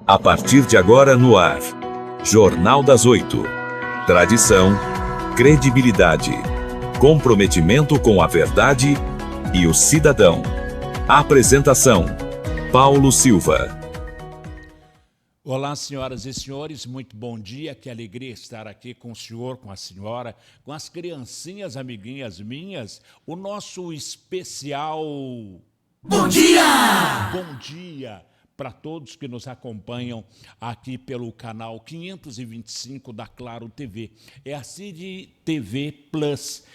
A partir de agora no ar, Jornal das 8. Tradição, credibilidade, comprometimento com a verdade e o cidadão. Apresentação, Paulo Silva. Olá, senhoras e senhores, muito bom dia, que alegria estar aqui com o senhor, com a senhora, com as criancinhas, amiguinhas minhas, o nosso especial... Bom dia! Bom dia para todos que nos acompanham aqui pelo canal 525 da Claro TV. É a City TV Plus,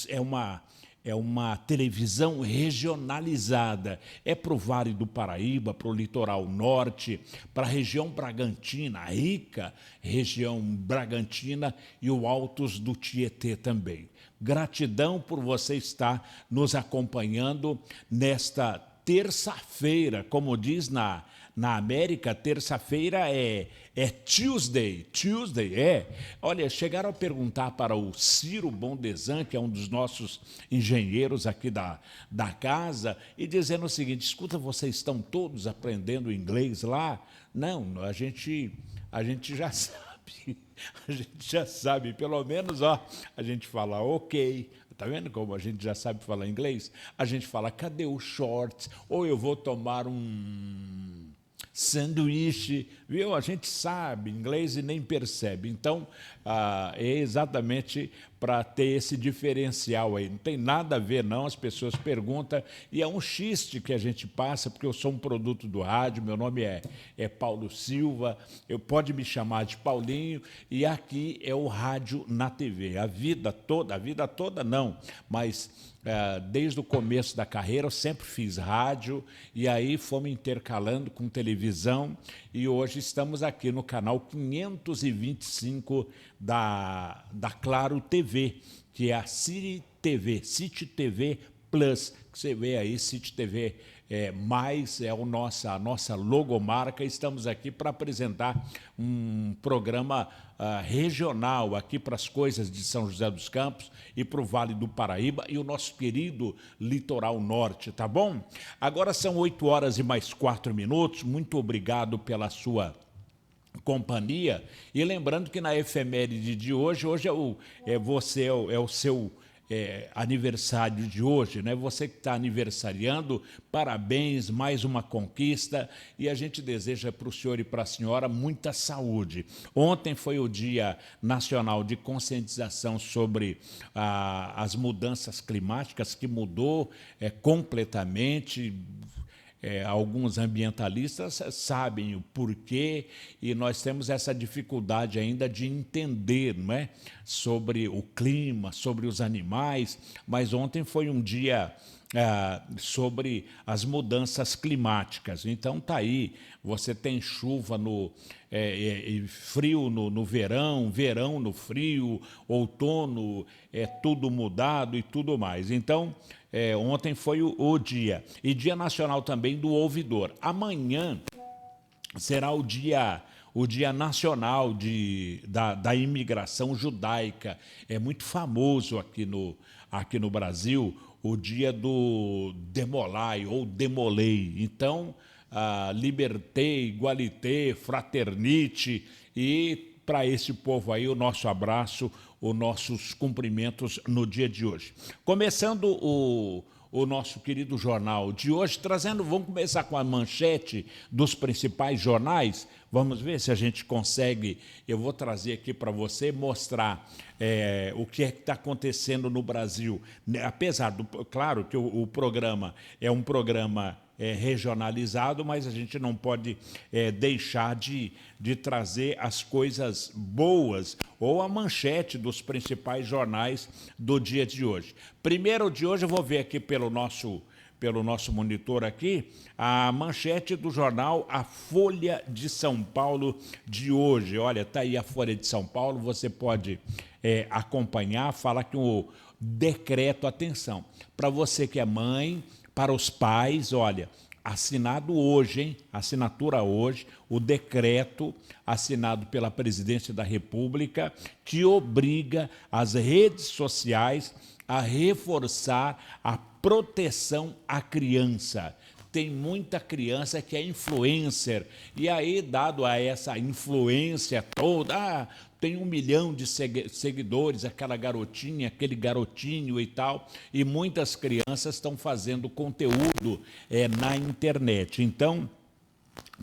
é uma televisão regionalizada. É para o Vale do Paraíba, para o Litoral Norte, para a região Bragantina, a rica região Bragantina e o Altos do Tietê também. Gratidão por você estar nos acompanhando nesta terça-feira, como diz na América, terça-feira é Tuesday, Olha, chegaram a perguntar para o Ciro Bondesan, que é um dos nossos engenheiros aqui da casa, e dizendo o seguinte: escuta, vocês estão todos aprendendo inglês lá? Não, a gente já sabe, pelo menos, a gente fala ok. Tá vendo como a gente já sabe falar inglês? A gente fala, cadê o shorts? Ou eu vou tomar um sanduíche, viu? A gente sabe inglês e nem percebe. Então, é exatamente para ter esse diferencial aí. Não tem nada a ver, não. As pessoas perguntam, e é um xiste que a gente passa, porque eu sou um produto do rádio, meu nome é Paulo Silva, pode me chamar de Paulinho, e aqui é o rádio na TV. A vida toda não, mas... desde o começo da carreira eu sempre fiz rádio e aí fomos intercalando com televisão e hoje estamos aqui no canal 525 da Claro TV, que é a City TV Plus, que você vê aí, City TV mais é a nossa logomarca. Estamos aqui para apresentar um programa regional aqui para as coisas de São José dos Campos e para o Vale do Paraíba e o nosso querido Litoral Norte, tá bom? Agora são 8h mais 4 minutos, muito obrigado pela sua companhia e lembrando que na efeméride de hoje é o seu aniversário de hoje, né? Você que está aniversariando, parabéns, mais uma conquista e a gente deseja para o senhor e para a senhora muita saúde. Ontem foi o Dia Nacional de Conscientização sobre as mudanças climáticas, que mudou completamente. Alguns ambientalistas sabem o porquê e nós temos essa dificuldade ainda de entender, não é? Sobre o clima, sobre os animais, mas ontem foi um dia sobre as mudanças climáticas. Então tá aí, você tem chuva frio no verão, verão no frio, outono, tudo mudado e tudo mais. Então, ontem foi o dia. E Dia Nacional também do Ouvidor. Amanhã será o Dia Nacional da Imigração Judaica. É muito famoso aqui no Brasil o dia do Demolai ou Demolei. Então, liberté, igualité, fraternité, e para esse povo aí o nosso abraço, os nossos cumprimentos no dia de hoje. Começando o nosso querido jornal de hoje, vamos começar com a manchete dos principais jornais. Vamos ver se a gente consegue, eu vou trazer aqui para você, mostrar o que é que está acontecendo no Brasil. Apesar claro que o programa é um programa regionalizado, mas a gente não pode deixar de trazer as coisas boas ou a manchete dos principais jornais do dia de hoje. Primeiro de hoje eu vou ver aqui pelo nosso monitor aqui, a manchete do jornal A Folha de São Paulo de hoje. Olha, está aí a Folha de São Paulo, você pode acompanhar, fala que o decreto, atenção, para você que é mãe, para os pais, olha, assinado hoje, hein? Assinatura hoje, o decreto assinado pela Presidência da República que obriga as redes sociais a reforçar a proteção à criança. tem muita criança que é influencer. E aí, dado a essa influência toda, tem 1 milhão de seguidores, aquela garotinha, aquele garotinho e tal, e muitas crianças estão fazendo conteúdo na internet. Então,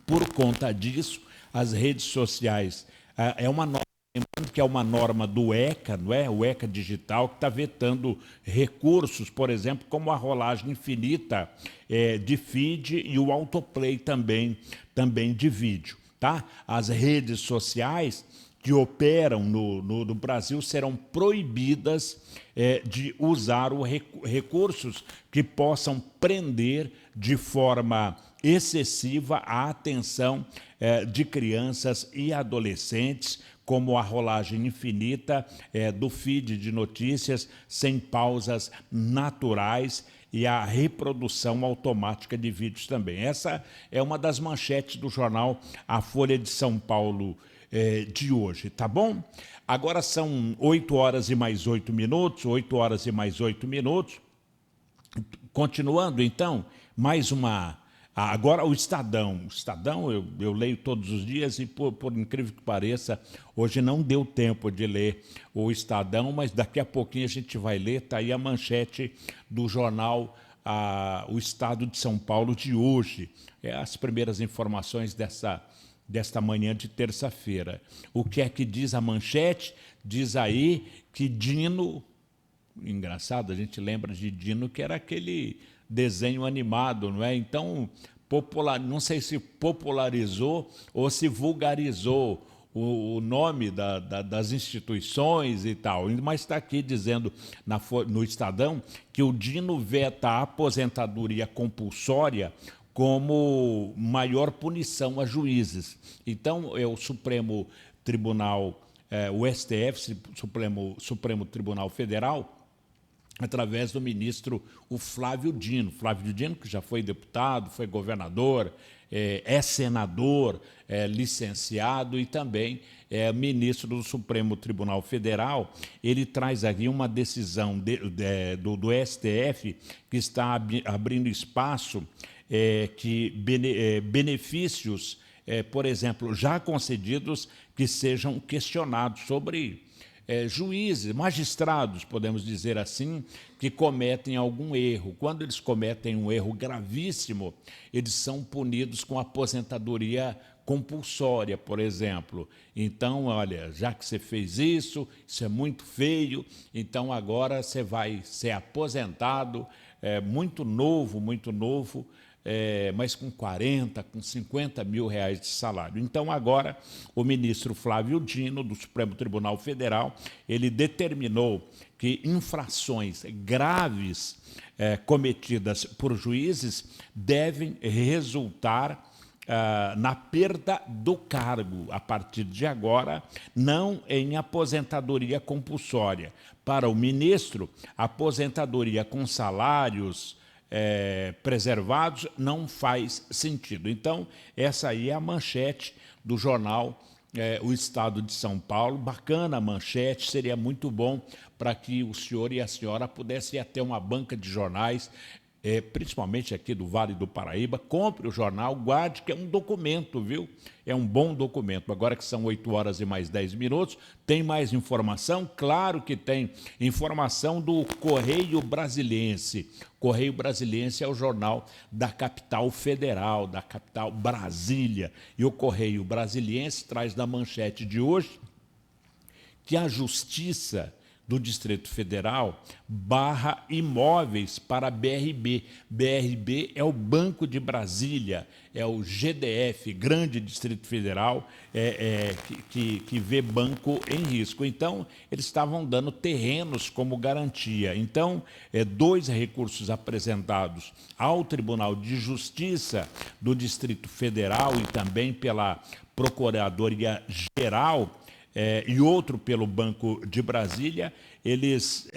por conta disso, as redes sociais é uma norma, lembrando que é uma norma do ECA, não é? O ECA digital, que está vetando recursos, por exemplo, como a rolagem infinita de feed e o autoplay também de vídeo. Tá? As redes sociais que operam no Brasil serão proibidas de usar recursos que possam prender de forma excessiva a atenção de crianças e adolescentes, como a rolagem infinita do feed de notícias sem pausas naturais e a reprodução automática de vídeos também. Essa é uma das manchetes do jornal A Folha de São Paulo de hoje, tá bom? Agora são 8 horas e mais 8 minutos, 8 horas e mais 8 minutos. Continuando, então, mais uma... Agora o Estadão. O Estadão eu leio todos os dias e, por incrível que pareça, hoje não deu tempo de ler o Estadão, mas daqui a pouquinho a gente vai ler. Está aí a manchete do jornal O Estado de São Paulo de hoje. As primeiras informações desta manhã de terça-feira. O que é que diz a manchete? Diz aí que Dino... Engraçado, a gente lembra de Dino, que era aquele desenho animado, não é? Então, não sei se popularizou ou se vulgarizou o nome das instituições e tal, mas está aqui dizendo no Estadão que o Dino veta a aposentadoria compulsória como maior punição a juízes. Então, é o Supremo Tribunal, o STF, Supremo Tribunal Federal, através do ministro o Flávio Dino. Flávio Dino, que já foi deputado, foi governador, é senador, licenciado e também é ministro do Supremo Tribunal Federal. Ele traz aqui uma decisão do STF que está abrindo espaço que benefícios, por exemplo, já concedidos, que sejam questionados sobre juízes, magistrados, podemos dizer assim, que cometem algum erro. Quando eles cometem um erro gravíssimo, eles são punidos com aposentadoria compulsória, por exemplo. Então, olha, já que você fez isso é muito feio, então agora você vai ser aposentado, muito novo, mas com 40, com 50 mil reais de salário. Então, agora, o ministro Flávio Dino, do Supremo Tribunal Federal, ele determinou que infrações graves cometidas por juízes devem resultar na perda do cargo, a partir de agora, não em aposentadoria compulsória. Para o ministro, aposentadoria com salários preservados não faz sentido. Então, essa aí é a manchete do jornal O Estado de São Paulo. Bacana a manchete, seria muito bom para que o senhor e a senhora pudessem ir até uma banca de jornais, principalmente aqui do Vale do Paraíba. Compre o jornal, guarde, que é um documento, viu? É um bom documento. Agora que são 8 horas e mais 10 minutos, tem mais informação? Claro que tem informação do Correio Brasiliense. Correio Brasiliense é o jornal da capital federal, da capital Brasília. E o Correio Brasiliense traz na manchete de hoje que a Justiça do Distrito Federal barra imóveis para a BRB. BRB é o Banco de Brasília, é o GDF, Grande Distrito Federal, que vê banco em risco. Então, eles estavam dando terrenos como garantia. Então, 2 recursos apresentados ao Tribunal de Justiça do Distrito Federal e também pela Procuradoria-Geral, e outro pelo Banco de Brasília, eles,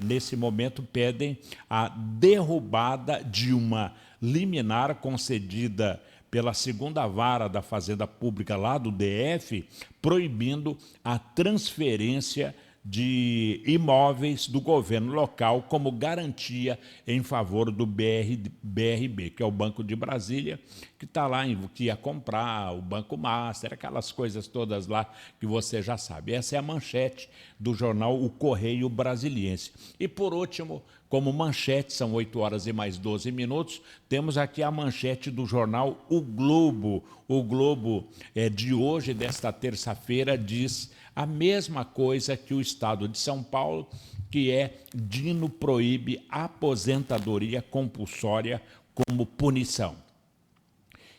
nesse momento, pedem a derrubada de uma liminar concedida pela 2ª Vara da Fazenda Pública lá do DF, proibindo a transferência de imóveis do governo local como garantia em favor do BRB, que é o Banco de Brasília, que está lá, que ia comprar o Banco Master, aquelas coisas todas lá que você já sabe. Essa é a manchete do jornal O Correio Brasiliense. E, por último, como manchete, são 8 horas e mais 12 minutos, temos aqui a manchete do jornal O Globo. O Globo de hoje, desta terça-feira, diz a mesma coisa que o Estado de São Paulo, que é: Dino proíbe aposentadoria compulsória como punição.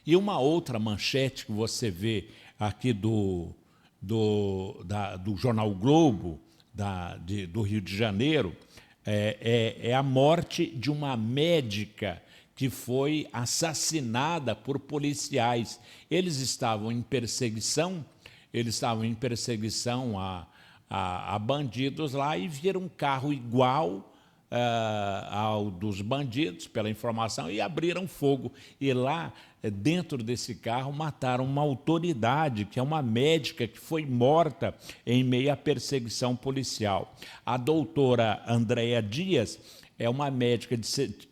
E uma outra manchete que você vê aqui do jornal Globo, do Rio de Janeiro, é a morte de uma médica que foi assassinada por policiais. Eles estavam em perseguição a bandidos lá e viram um carro igual ao dos bandidos, pela informação, e abriram fogo. E lá, dentro desse carro, mataram uma autoridade, que é uma médica que foi morta em meio à perseguição policial. A doutora Andréia Dias é uma médica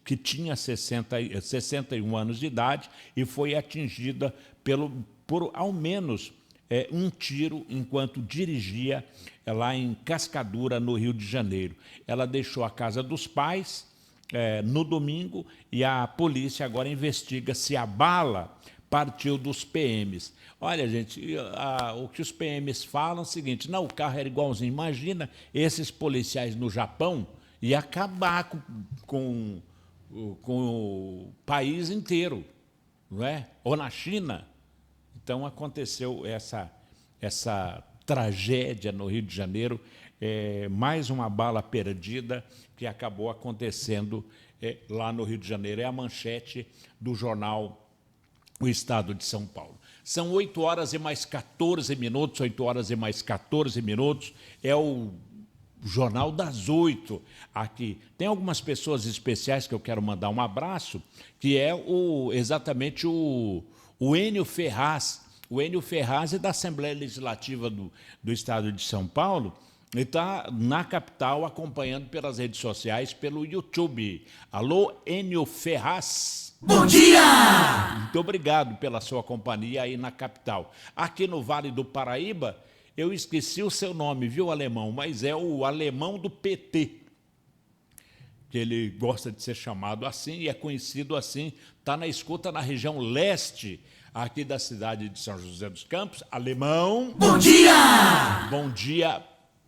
que tinha 61 anos de idade e foi atingida por ao menos um tiro enquanto dirigia lá em Cascadura, no Rio de Janeiro. Ela deixou a casa dos pais no domingo e a polícia agora investiga se a bala partiu dos PMs. Olha, gente, o que os PMs falam é o seguinte: não, o carro era igualzinho. Imagina esses policiais no Japão e acabar com o país inteiro, não é? Ou na China. Então aconteceu essa tragédia no Rio de Janeiro, mais uma bala perdida que acabou acontecendo lá no Rio de Janeiro. É a manchete do jornal O Estado de São Paulo. São 8 horas e mais 14 minutos, 8 horas e mais 14 minutos, é o Jornal das 8 aqui. Tem algumas pessoas especiais que eu quero mandar um abraço, que é exatamente o Enio Ferraz. O Enio Ferraz é da Assembleia Legislativa do Estado de São Paulo e está na capital acompanhando pelas redes sociais, pelo YouTube. Alô, Enio Ferraz. Bom dia! Muito obrigado pela sua companhia aí na capital. Aqui no Vale do Paraíba, eu esqueci o seu nome, viu, alemão? Mas é o alemão do PT, que ele gosta de ser chamado assim e é conhecido assim. Está na escuta na região leste aqui da cidade de São José dos Campos. Alemão. Bom dia!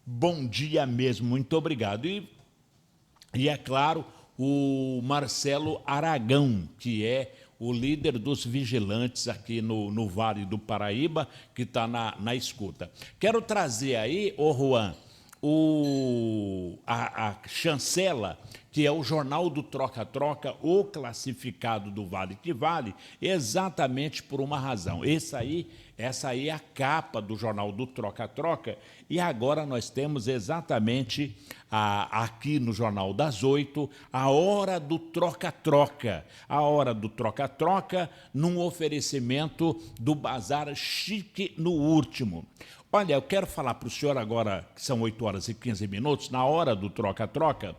Bom dia mesmo, muito obrigado. E é claro, o Marcelo Aragão, que é o líder dos vigilantes aqui no Vale do Paraíba, que está na escuta. Quero trazer aí, Juan, a chancela, que é o jornal do Troca-Troca, o classificado do Vale que Vale, exatamente por uma razão. Essa aí é a capa do jornal do Troca-Troca, e agora nós temos exatamente aqui no Jornal das 8, a hora do troca-troca. A hora do troca-troca num oferecimento do Bazar Chique no Último. Olha, eu quero falar para o senhor agora, que são 8 horas e 15 minutos, na hora do troca-troca,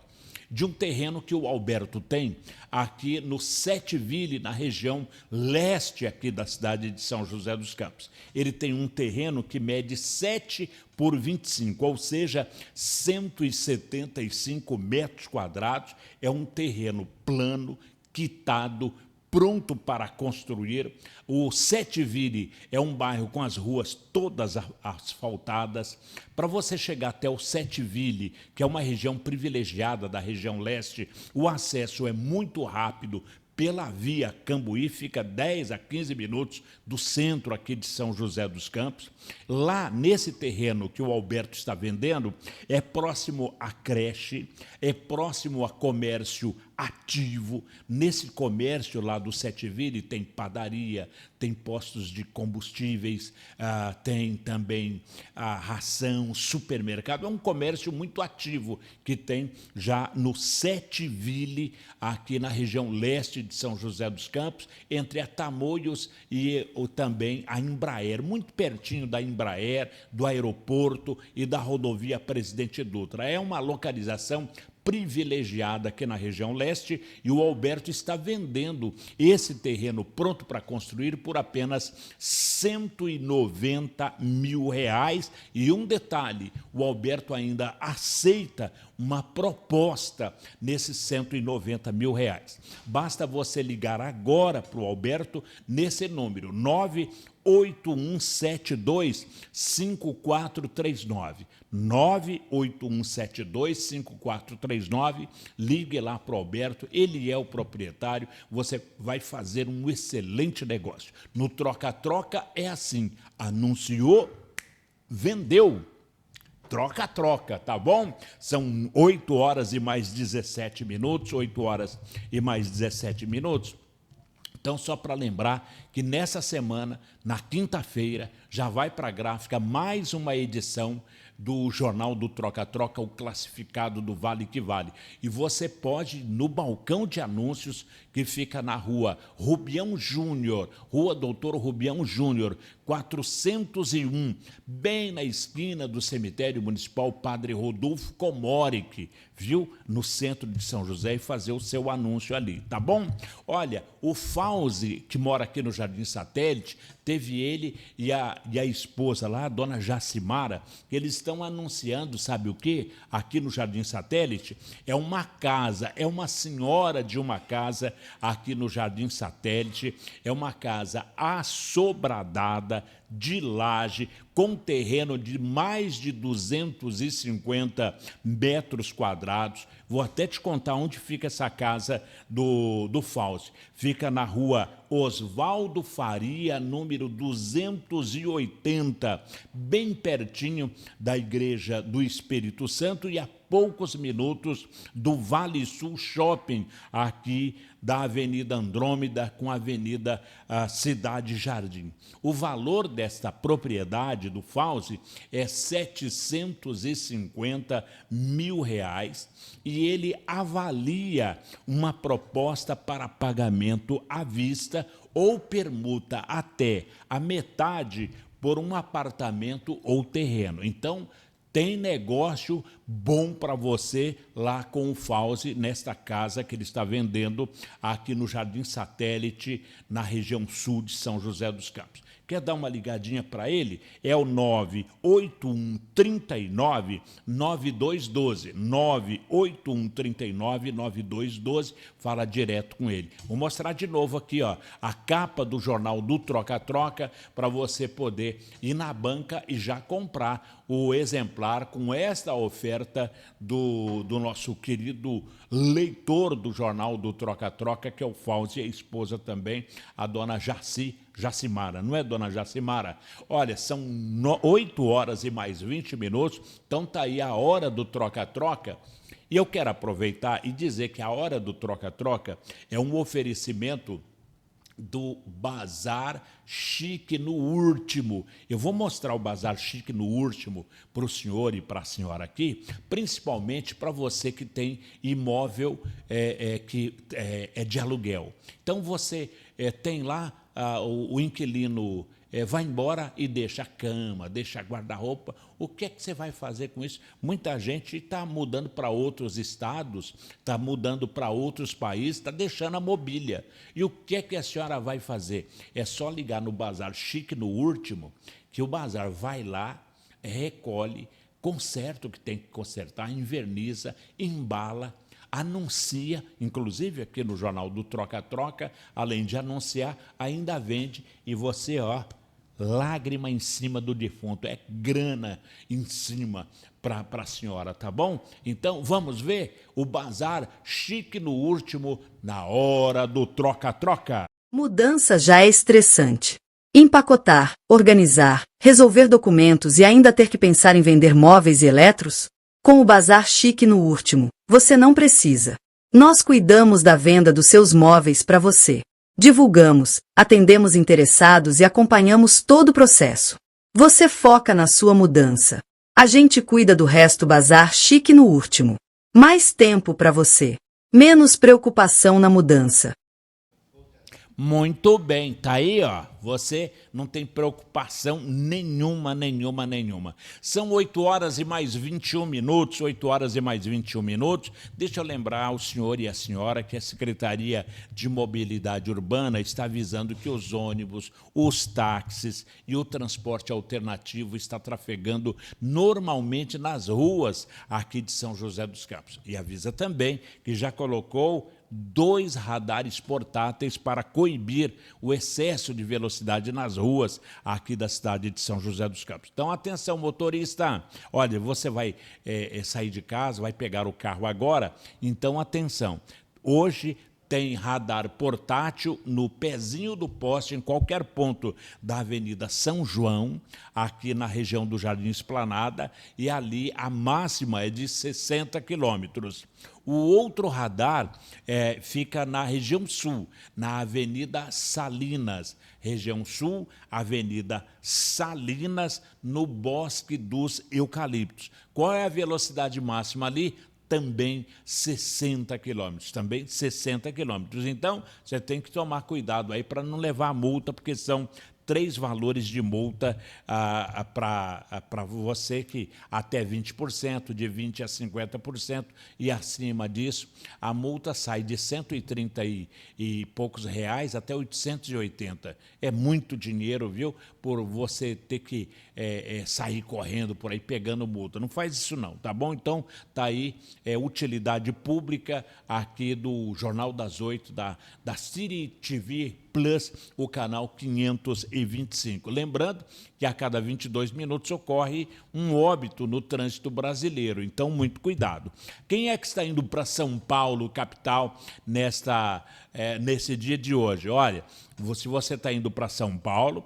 de um terreno que o Alberto tem aqui no Setville, na região leste aqui da cidade de São José dos Campos. Ele tem um terreno que mede 7 por 25, ou seja, 175 metros quadrados. É um terreno plano, quitado, pronto para construir. O Setville é um bairro com as ruas todas asfaltadas. Para você chegar até o Setville, que é uma região privilegiada da região leste, o acesso é muito rápido pela via Cambuí, fica 10 a 15 minutos do centro aqui de São José dos Campos. Lá, nesse terreno que o Alberto está vendendo, é próximo à creche, é próximo a comércio ativo. Nesse comércio lá do Setville tem padaria, tem postos de combustíveis, tem também ração, supermercado. É um comércio muito ativo que tem já no Setville, aqui na região leste de São José dos Campos, entre a Tamoios e também a Embraer, muito pertinho da Embraer, do aeroporto e da rodovia Presidente Dutra. É uma localização privilegiada aqui na região leste, e o Alberto está vendendo esse terreno pronto para construir por apenas R$190 mil. E um detalhe, o Alberto ainda aceita uma proposta nesses R$190 mil. Basta você ligar agora para o Alberto nesse número, 98172-5439. 98172-5439. Ligue lá para o Alberto, ele é o proprietário, você vai fazer um excelente negócio. No troca-troca é assim, anunciou, vendeu. Troca-troca, tá bom? São 8 horas e mais 17 minutos, 8 horas e mais 17 minutos. Então, só para lembrar que nessa semana, na quinta-feira, já vai para a gráfica mais uma edição do Jornal do Troca-Troca, o classificado do Vale que Vale. E você pode, no balcão de anúncios, que fica na rua Rubião Júnior, Rua Doutor Rubião Júnior, 401, bem na esquina do cemitério municipal Padre Rodolfo Comoric, viu? No centro de São José, e fazer o seu anúncio ali, tá bom? Olha, o Fauzi, que mora aqui no Jardim Satélite, teve ele e a esposa lá, a dona Jacimara, que eles estão anunciando, sabe o quê? Aqui no Jardim Satélite, é uma casa, é uma senhora de uma casa aqui no Jardim Satélite, é uma casa assobradada, de laje, com terreno de mais de 250 metros quadrados. Vou até te contar onde fica essa casa do Fauzi. Fica na rua Oswaldo Faria, número 280, bem pertinho da Igreja do Espírito Santo e a poucos minutos do Vale Sul Shopping, aqui da Avenida Andrômeda com a Avenida Cidade Jardim. O valor desta propriedade do Fauzi é R$750 mil, e ele avalia uma proposta para pagamento à vista ou permuta até a metade por um apartamento ou terreno. Então, tem negócio bom para você lá com o Fauzi, nesta casa que ele está vendendo aqui no Jardim Satélite, na região sul de São José dos Campos. Quer dar uma ligadinha para ele? É o 98139-9212. 98139-9212. Fala direto com ele. Vou mostrar de novo aqui, ó, a capa do jornal do Troca-Troca, para você poder ir na banca e já comprar o exemplar com esta oferta do nosso querido leitor do jornal do Troca-Troca, que é o Fauzi, e a esposa também, a dona Jacimara, não é, dona Jacimara? Olha, são 8 horas e mais 20 minutos, então tá aí a hora do Troca-Troca. E eu quero aproveitar e dizer que a hora do Troca-Troca é um oferecimento do Bazar Chique no Último. Eu vou mostrar o Bazar Chique no Último para o senhor e para a senhora aqui, principalmente para você que tem imóvel que é de aluguel. Então você tem lá o inquilino vai embora e deixa a cama, deixa a guarda-roupa. O que é que você vai fazer com isso? Muita gente está mudando para outros estados, está mudando para outros países, está deixando a mobília. E o que é que a senhora vai fazer? É só ligar no Bazar Chique no Último, que o Bazar vai lá, recolhe, conserta o que tem que consertar, inverniza, embala, anuncia, inclusive aqui no Jornal do Troca-Troca, além de anunciar, ainda vende, e você, ó, lágrima em cima do defunto, é grana em cima para a senhora, tá bom? Então, vamos ver o Bazar Chique no Último, na hora do Troca-Troca. Mudança já é estressante. Empacotar, organizar, resolver documentos e ainda ter que pensar em vender móveis e eletros? Com o Bazar Chique no Último, você não precisa. Nós cuidamos da venda dos seus móveis para você. Divulgamos, atendemos interessados e acompanhamos todo o processo. Você foca na sua mudança. A gente cuida do resto. Bazar Chique no Último. Mais tempo para você. Menos preocupação na mudança. Muito bem, tá aí, ó. Você não tem preocupação nenhuma. São 8 horas e mais 21 minutos, 8 horas e mais 21 minutos. Deixa eu lembrar ao senhor e à senhora que a Secretaria de Mobilidade Urbana está avisando que os ônibus, os táxis e o transporte alternativo está trafegando normalmente nas ruas aqui de São José dos Campos. E avisa também que já colocou 2 radares portáteis para coibir o excesso de velocidade nas ruas aqui da cidade de São José dos Campos. Então, atenção, motorista, olha, você vai sair de casa, vai pegar o carro agora, então atenção, hoje tem radar portátil no pezinho do poste, em qualquer ponto da Avenida São João, aqui na região do Jardim Esplanada, e ali a máxima é de 60 quilômetros. O outro radar fica na região sul, na Avenida Salinas. Região sul, Avenida Salinas, no Bosque dos Eucaliptos. Qual é a velocidade máxima ali? Também 60 quilômetros, também 60 quilômetros. Então, você tem que tomar cuidado aí para não levar a multa, porque são 3 valores de multa para você, que até 20%, de 20% a 50%, e acima disso, a multa sai de 130 e poucos reais até 880. É muito dinheiro, viu? Por você ter que sair correndo por aí pegando multa. Não faz isso não, tá bom? Então, tá aí utilidade pública aqui do Jornal das 8, da City TV Plus, o canal 525. Lembrando que a cada 22 minutos ocorre um óbito no trânsito brasileiro, então muito cuidado. Quem é que está indo para São Paulo, capital, nesse dia de hoje? Olha, se você está indo para São Paulo,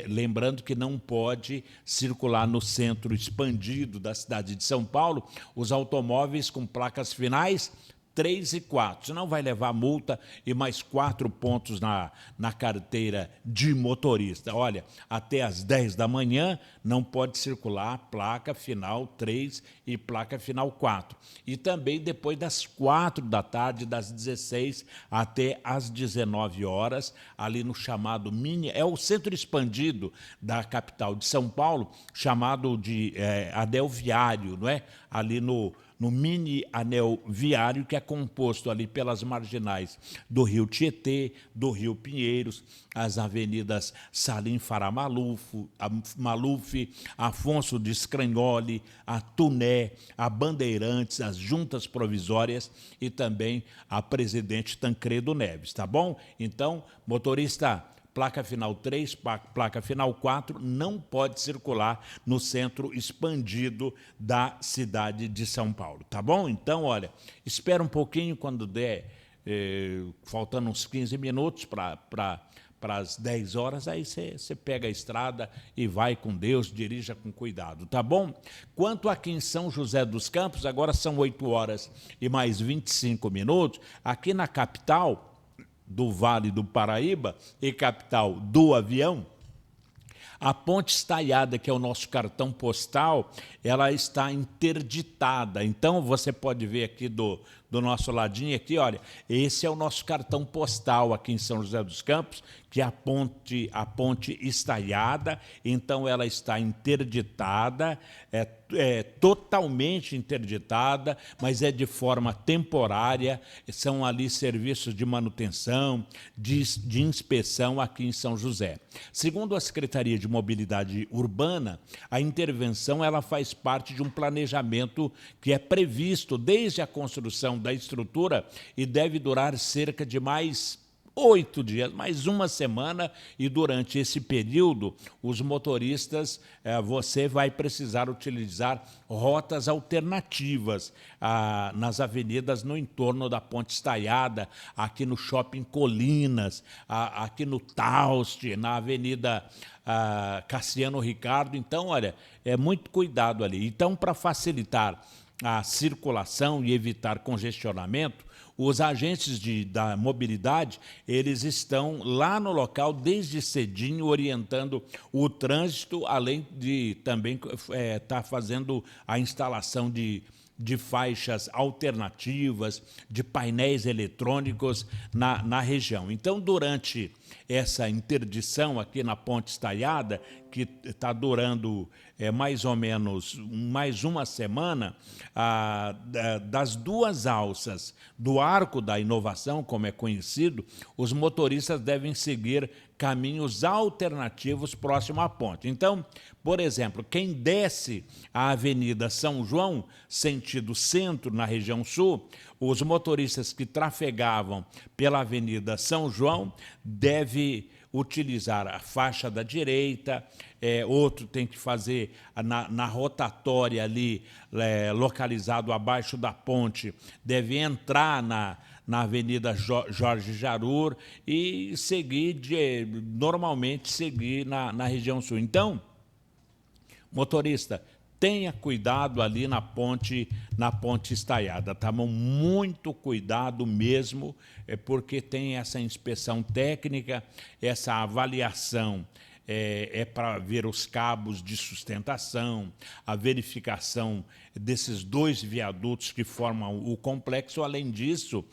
lembrando que não pode circular no centro expandido da cidade de São Paulo os automóveis com placas finais 3 e 4, senão vai levar multa e mais 4 pontos na carteira de motorista. Olha, até às 10 da manhã não pode circular placa final 3 e placa final 4. E também depois das 4 da tarde, das 16 até às 19 horas, ali no chamado é o centro expandido da capital de São Paulo, chamado de anel viário, não é? Ali no mini anel viário, que é composto ali pelas marginais do Rio Tietê, do Rio Pinheiros, as avenidas Salim Farah Maluf, Afonso de Scragnoli, a Tuné, a Bandeirantes, as Juntas Provisórias e também a Presidente Tancredo Neves, tá bom? Então, motorista, placa final 3, placa final 4, não pode circular no centro expandido da cidade de São Paulo, tá bom? Então, olha, espera um pouquinho, quando der, faltando uns 15 minutos para as 10 horas, aí você pega a estrada e vai com Deus, dirija com cuidado, tá bom? Quanto aqui em São José dos Campos, agora são 8 horas e mais 25 minutos, aqui na capital do Vale do Paraíba e capital do avião, a Ponte Estaiada, que é o nosso cartão postal, ela está interditada. Então, você pode ver aqui do nosso ladinho aqui, olha, esse é o nosso cartão postal aqui em São José dos Campos, que é a Ponte Estaiada. Então, ela está interditada, totalmente interditada, mas é de forma temporária. São ali serviços de manutenção, de inspeção aqui em São José. Segundo a Secretaria de Mobilidade Urbana, a intervenção ela faz parte de um planejamento que é previsto desde a construção da estrutura e deve durar cerca de mais 8 dias, mais uma semana, e durante esse período, os motoristas, você vai precisar utilizar rotas alternativas nas avenidas no entorno da Ponte Estaiada, aqui no Shopping Colinas, aqui no Tauste, na Avenida Cassiano Ricardo. Então, olha, muito cuidado ali. Então, para facilitar a circulação e evitar congestionamento, os agentes da mobilidade, eles estão lá no local desde cedinho, orientando o trânsito, além de também estar fazendo a instalação de de faixas alternativas, de painéis eletrônicos na região. Então, durante essa interdição aqui na Ponte Estaiada, que está durando mais ou menos mais uma semana, das duas alças do Arco da Inovação, como é conhecido, os motoristas devem seguir caminhos alternativos próximo à ponte. Então, por exemplo, quem desce a Avenida São João, sentido centro, na região sul, os motoristas que trafegavam pela Avenida São João devem utilizar a faixa da direita, outro tem que fazer na rotatória ali, localizado abaixo da ponte, deve entrar na Avenida Jorge Jarur e seguir, normalmente seguir na região sul. Então, motorista, tenha cuidado ali na ponte Estaiada, tá bom? Muito cuidado mesmo, porque tem essa inspeção técnica, essa avaliação para ver os cabos de sustentação, a verificação desses dois viadutos que formam o complexo. Além disso,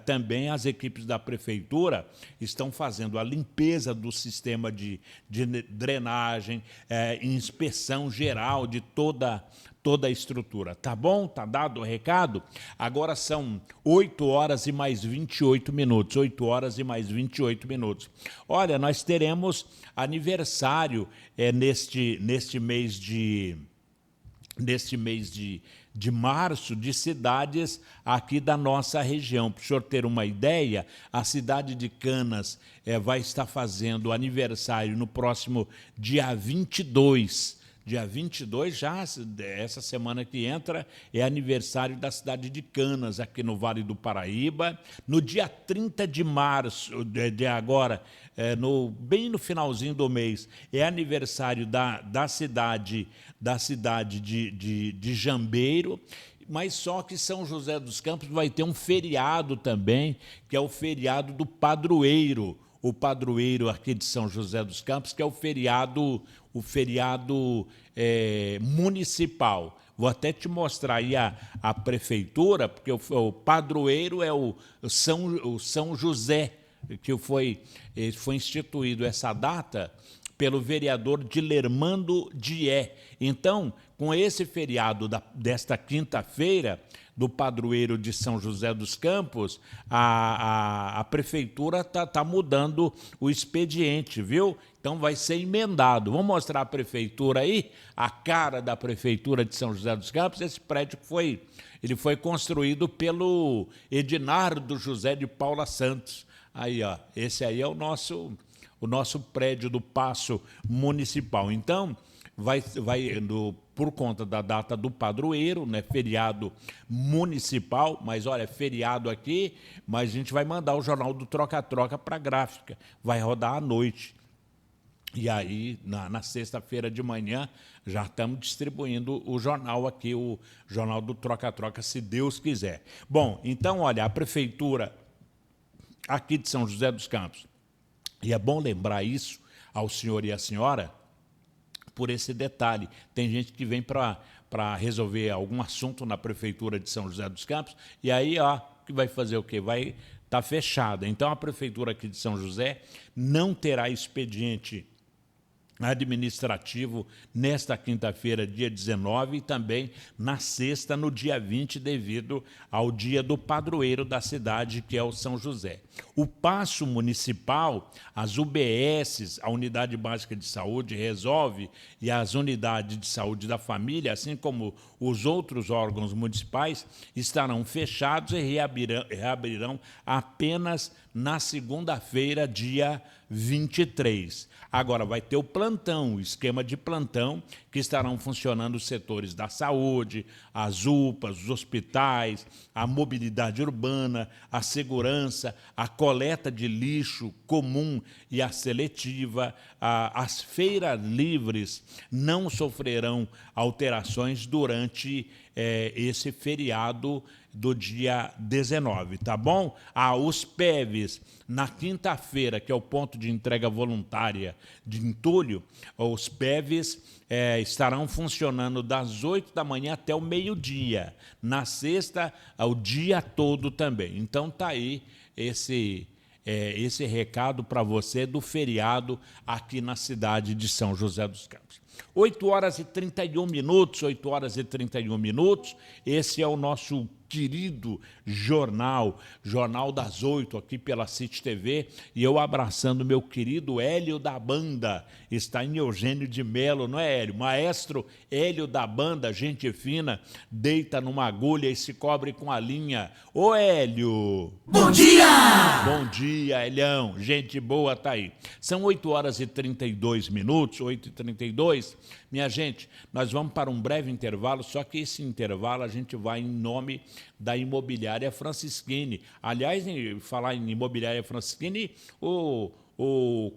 também as equipes da prefeitura estão fazendo a limpeza do sistema de drenagem, inspeção geral de toda a estrutura. Tá bom? Tá dado o recado? Agora são 8 horas e mais 28 minutos. 8 horas e mais 28 minutos. Olha, nós teremos aniversário neste mês de março, de cidades aqui da nossa região. Para o senhor ter uma ideia, a cidade de Canas vai estar fazendo aniversário no próximo dia 22. Dia 22, já essa semana que entra, é aniversário da cidade de Canas, aqui no Vale do Paraíba. No dia 30 de março, de agora, bem no finalzinho do mês, é aniversário da cidade de Jambeiro. Mas só que São José dos Campos vai ter um feriado também, que é o feriado do padroeiro. O padroeiro aqui de São José dos Campos, que é o feriado municipal. Vou até te mostrar aí a prefeitura, porque o padroeiro é o São José, que foi instituído essa data pelo vereador Dilermando Dié. Então, com esse feriado desta quinta-feira, do padroeiro de São José dos Campos, a prefeitura tá mudando o expediente, viu? Então vai ser emendado. Vamos mostrar a prefeitura aí, a cara da prefeitura de São José dos Campos. Esse prédio foi construído pelo Edinardo José de Paula Santos. Aí, ó, esse aí é o nosso prédio do Paço Municipal. Então, por conta da data do padroeiro, né, feriado municipal, mas olha, feriado aqui, mas a gente vai mandar o jornal do Troca-Troca para a gráfica, vai rodar à noite. E aí, na sexta-feira de manhã, já estamos distribuindo o jornal aqui, o jornal do Troca-Troca, se Deus quiser. Bom, então, olha, a prefeitura aqui de São José dos Campos, e é bom lembrar isso ao senhor e à senhora, por esse detalhe. Tem gente que vem para resolver algum assunto na prefeitura de São José dos Campos, e aí, que vai fazer o quê? Vai estar fechada. Então, a prefeitura aqui de São José não terá expediente administrativo nesta quinta-feira, dia 19, e também na sexta, no dia 20, devido ao dia do padroeiro da cidade, que é o São José. O Paço Municipal, as UBSs, a Unidade Básica de Saúde, Resolve, e as Unidades de Saúde da Família, assim como os outros órgãos municipais, estarão fechados e reabrirão apenas na segunda-feira, dia 23. Agora, vai ter o plantão, o esquema de plantão, que estarão funcionando os setores da saúde, as UPAs, os hospitais, a mobilidade urbana, a segurança, a coleta de lixo comum e a seletiva. As feiras livres não sofrerão alterações durante esse feriado do dia 19, tá bom? Os PEVs, na quinta-feira, que é o ponto de entrega voluntária de entulho, os PEVs estarão funcionando das 8 da manhã até o meio-dia. Na sexta, o dia todo também. Então, tá aí esse recado para você do feriado aqui na cidade de São José dos Campos. 8 horas e 31 minutos, 8 horas e 31 minutos. Esse é o nosso querido Jornal das 8, aqui pela City TV. E eu abraçando meu querido Hélio da Banda. Está em Eugênio de Melo, não é, Hélio? Maestro Hélio da Banda, gente fina, deita numa agulha e se cobre com a linha. Ô, Hélio! Bom dia! Bom dia, Elião. Gente boa tá aí. São 8 horas e 32 minutos, 8h32. Minha gente, nós vamos para um breve intervalo, só que esse intervalo a gente vai em nome da Imobiliária Francisquini. Aliás, em falar em Imobiliária Francisquini, o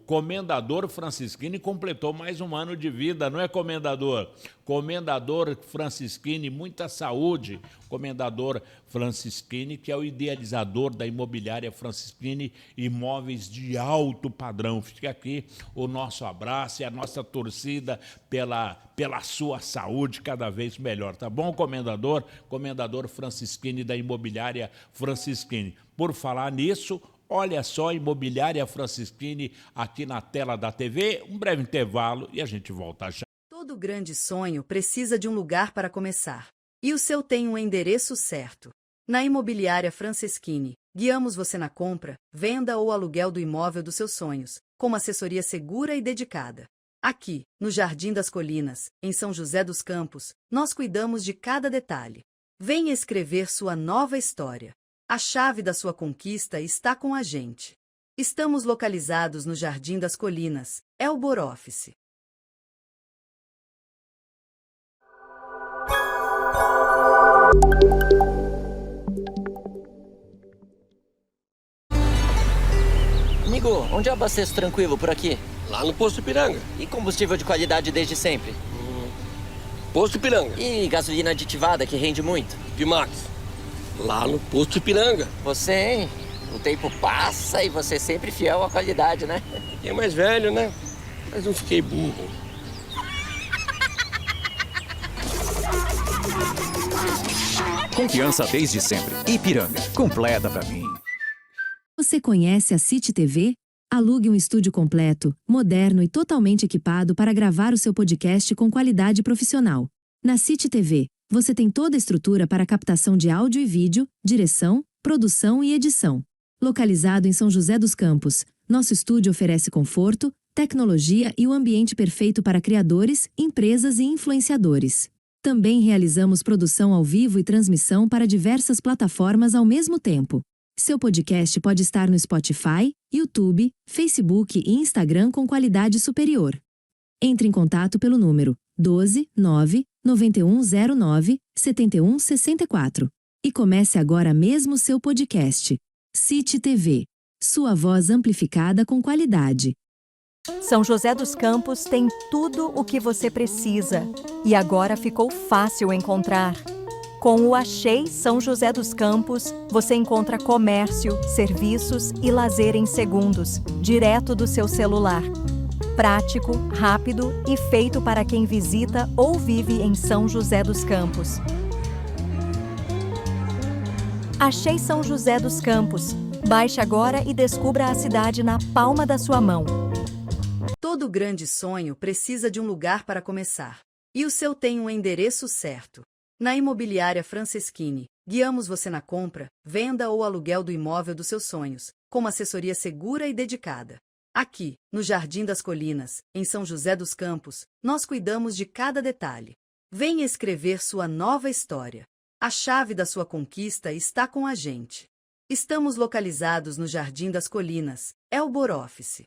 Comendador Francisquini completou mais um ano de vida, não é, Comendador? Comendador Francisquini, muita saúde. Comendador Francisquini, que é o idealizador da Imobiliária Francisquini, imóveis de alto padrão. Fica aqui o nosso abraço e a nossa torcida pela sua saúde cada vez melhor, tá bom, Comendador? Comendador Francisquini da Imobiliária Francisquini. Por falar nisso, olha só, Imobiliária Francisquini aqui na tela da TV. Um breve intervalo e a gente volta já. Todo grande sonho precisa de um lugar para começar. E o seu tem um endereço certo. Na Imobiliária Francisquini, guiamos você na compra, venda ou aluguel do imóvel dos seus sonhos, com uma assessoria segura e dedicada. Aqui, no Jardim das Colinas, em São José dos Campos, nós cuidamos de cada detalhe. Venha escrever sua nova história. A chave da sua conquista está com a gente. Estamos localizados no Jardim das Colinas, Elbor Office. Amigo, onde eu abasteço tranquilo por aqui? Lá no Posto Ipiranga. E combustível de qualidade desde sempre? Posto Ipiranga. E gasolina aditivada que rende muito? Pimax. Lá no Posto Ipiranga. Você, hein? O tempo passa e você sempre fiel à qualidade, né? Quem é mais velho, né? Mas não fiquei burro. Confiança desde sempre. Ipiranga. Completa pra mim. Você conhece a City TV? Alugue um estúdio completo, moderno e totalmente equipado para gravar o seu podcast com qualidade profissional. Na City TV, você tem toda a estrutura para captação de áudio e vídeo, direção, produção e edição. Localizado em São José dos Campos, nosso estúdio oferece conforto, tecnologia e o ambiente perfeito para criadores, empresas e influenciadores. Também realizamos produção ao vivo e transmissão para diversas plataformas ao mesmo tempo. Seu podcast pode estar no Spotify, YouTube, Facebook e Instagram com qualidade superior. Entre em contato pelo número 12 9 9109 7164 e comece agora mesmo seu podcast. City TV. Sua voz amplificada com qualidade. São José dos Campos tem tudo o que você precisa e agora ficou fácil encontrar. Com o Achei São José dos Campos, você encontra comércio, serviços e lazer em segundos, direto do seu celular. Prático, rápido e feito para quem visita ou vive em São José dos Campos. Achei São José dos Campos. Baixe agora e descubra a cidade na palma da sua mão. Todo grande sonho precisa de um lugar para começar. E o seu tem um endereço certo. Na Imobiliária Francisquini, guiamos você na compra, venda ou aluguel do imóvel dos seus sonhos, com uma assessoria segura e dedicada. Aqui, no Jardim das Colinas, em São José dos Campos, nós cuidamos de cada detalhe. Venha escrever sua nova história. A chave da sua conquista está com a gente. Estamos localizados no Jardim das Colinas, Elbor Office.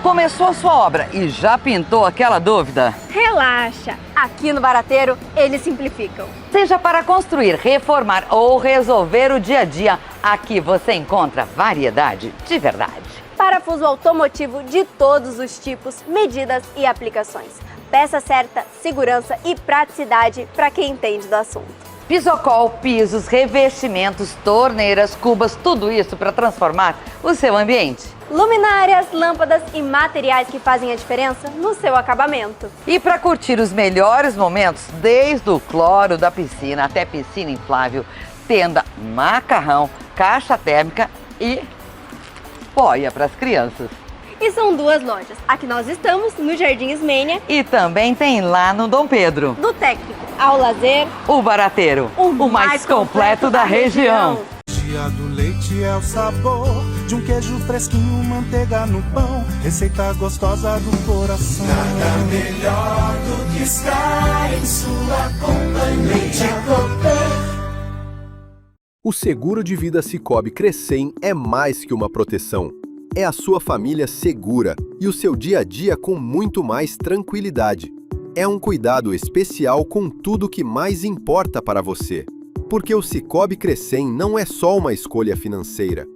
Começou sua obra e já pintou aquela dúvida? Relaxa! Aqui no Barateiro, eles simplificam. Seja para construir, reformar ou resolver o dia a dia, aqui você encontra variedade de verdade. Parafuso automotivo de todos os tipos, medidas e aplicações. Peça certa, segurança e praticidade para quem entende do assunto. Pisocol, pisos, revestimentos, torneiras, cubas, tudo isso para transformar o seu ambiente. Luminárias, lâmpadas e materiais que fazem a diferença no seu acabamento. E para curtir os melhores momentos, desde o cloro da piscina até piscina inflável, tenda, macarrão, caixa térmica e boia para as crianças. E são 2 lojas. Aqui nós estamos, no Jardim Ismênia. E também tem lá no Dom Pedro. Do técnico ao lazer, o barateiro, o mais completo da região. Dia do leite é o sabor de um queijo fresquinho, manteiga no pão, receita gostosa do coração. Nada melhor do que estar em sua companhia. Leite Cooper. O seguro de vida Sicoob Crecem é mais que uma proteção. É a sua família segura e o seu dia a dia com muito mais tranquilidade. É um cuidado especial com tudo que mais importa para você. Porque o Sicoob Crecem não é só uma escolha financeira.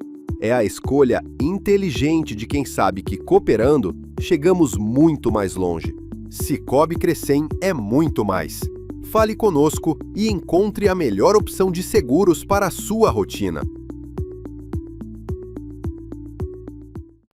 É a escolha inteligente de quem sabe que cooperando, chegamos muito mais longe. Sicoob Crecem é muito mais. Fale conosco e encontre a melhor opção de seguros para a sua rotina.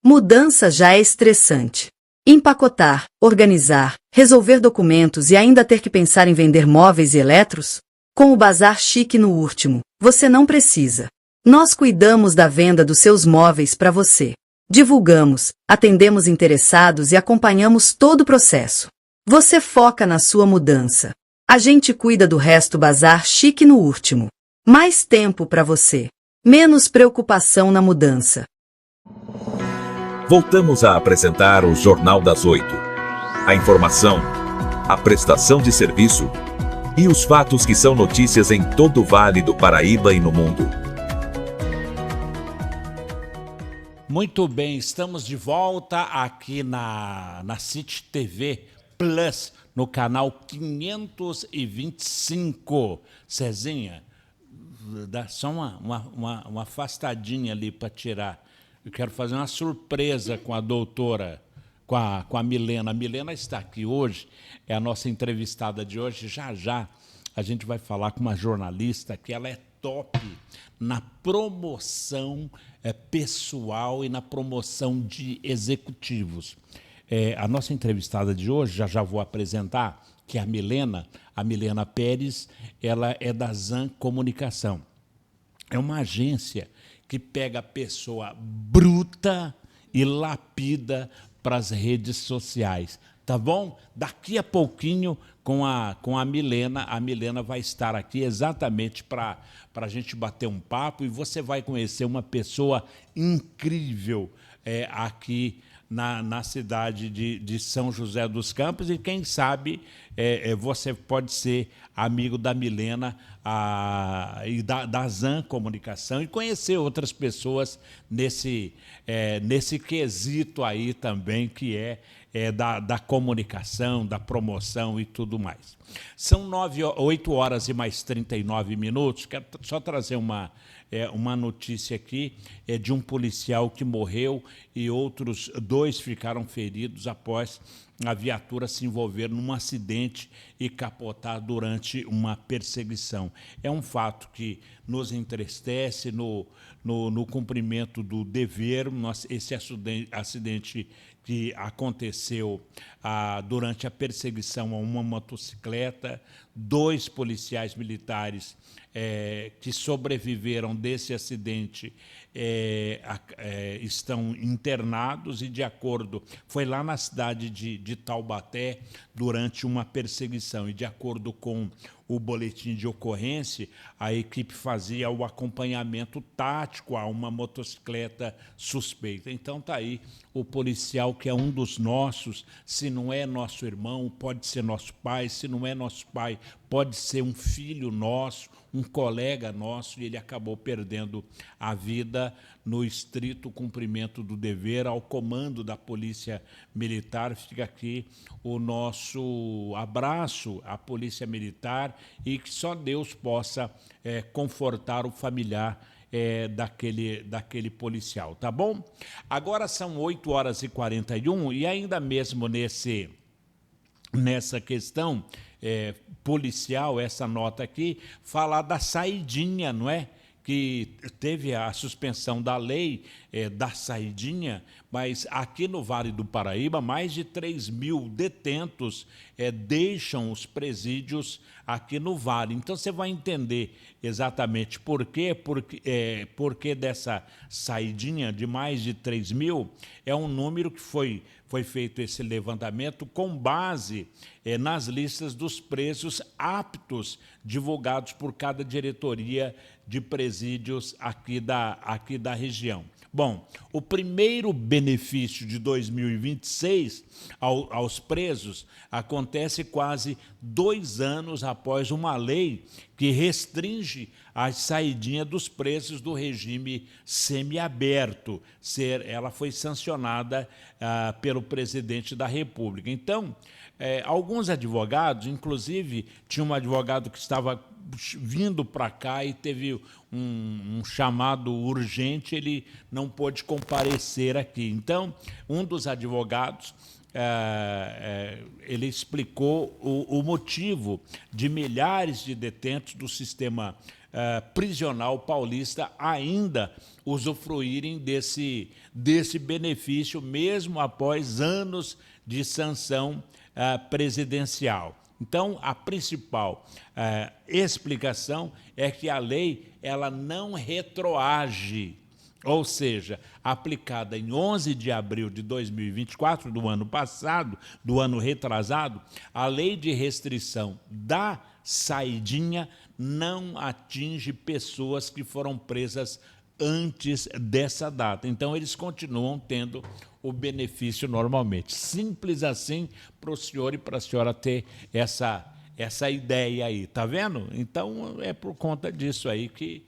Mudança já é estressante. Empacotar, organizar, resolver documentos e ainda ter que pensar em vender móveis e eletros? Com o Bazar Chique no Último, você não precisa. Nós cuidamos da venda dos seus móveis para você. Divulgamos, atendemos interessados e acompanhamos todo o processo. Você foca na sua mudança. A gente cuida do resto. Bazar Chique no Último. Mais tempo para você. Menos preocupação na mudança. Voltamos a apresentar o Jornal das 8. A informação, a prestação de serviço e os fatos que são notícias em todo o Vale do Paraíba e no mundo. Muito bem, estamos de volta aqui na City TV Plus, no canal 525. Cezinha, dá só uma afastadinha ali para tirar. Eu quero fazer uma surpresa com a doutora, com a Milena. A Milena está aqui hoje, é a nossa entrevistada de hoje. Já já a gente vai falar com uma jornalista que ela é top na promoção pessoal e na promoção de executivos. A nossa entrevistada de hoje, já vou apresentar, que é a Milena Pérez, ela é da Zan Comunicação. É uma agência que pega a pessoa bruta e lapida para as redes sociais. Tá bom? Daqui a pouquinho, com a Milena vai estar aqui exatamente para a gente bater um papo e você vai conhecer uma pessoa incrível aqui na cidade de São José dos Campos e, quem sabe, você pode ser amigo da Milena e da Zan Comunicação e conhecer outras pessoas nesse quesito aí também, que é da comunicação, da promoção e tudo mais. São 8 horas e mais 39 minutos. Quero só trazer uma notícia aqui de um policial que morreu e outros 2 ficaram feridos após a viatura se envolver num acidente e capotar durante uma perseguição. É um fato que nos entristece no cumprimento do dever. Esse acidente que aconteceu durante a perseguição a uma motocicleta, 2 policiais militares que sobreviveram desse acidente estão internados e, de acordo, foi lá na cidade de Taubaté durante uma perseguição e, de acordo com o boletim de ocorrência, a equipe fazia o acompanhamento tático a uma motocicleta suspeita. Então tá aí o policial que é um dos nossos. Se não é nosso irmão, pode ser nosso pai. Se não é nosso pai, pode ser um filho nosso, um colega nosso, e ele acabou perdendo a vida no estrito cumprimento do dever ao comando da Polícia Militar. Fica aqui o nosso abraço à Polícia Militar e que só Deus possa confortar o familiar daquele policial, tá bom? Agora são 8 horas e 41 e ainda mesmo nessa questão policial, essa nota aqui, falar da saidinha, não é? Que teve a suspensão da lei da saidinha, mas aqui no Vale do Paraíba, mais de 3.000 detentos deixam os presídios aqui no Vale. Então, você vai entender exatamente por quê, porque dessa saidinha de mais de 3.000, é um número que foi feito esse levantamento com base nas listas dos presos aptos divulgados por cada diretoria de presídios aqui da região. Bom, o primeiro benefício de 2026 aos presos acontece quase 2 anos após uma lei que restringe a saidinha dos presos do regime semiaberto. Ela foi sancionada pelo presidente da República. Então, alguns advogados, inclusive, tinha um advogado que estava vindo para cá e teve um chamado urgente, ele não pôde comparecer aqui. Então, um dos advogados, ele explicou o motivo de milhares de detentos do sistema prisional paulista ainda usufruírem desse benefício, mesmo após anos de sanção presidencial. Então, a principal explicação é que a lei ela não retroage, ou seja, aplicada em 11 de abril de 2024, do ano passado, do ano retrasado, a lei de restrição da saidinha não atinge pessoas que foram presas antes dessa data. Então, eles continuam tendo o benefício normalmente. Simples assim para o senhor e para a senhora ter essa ideia aí, tá vendo? Então, é por conta disso aí que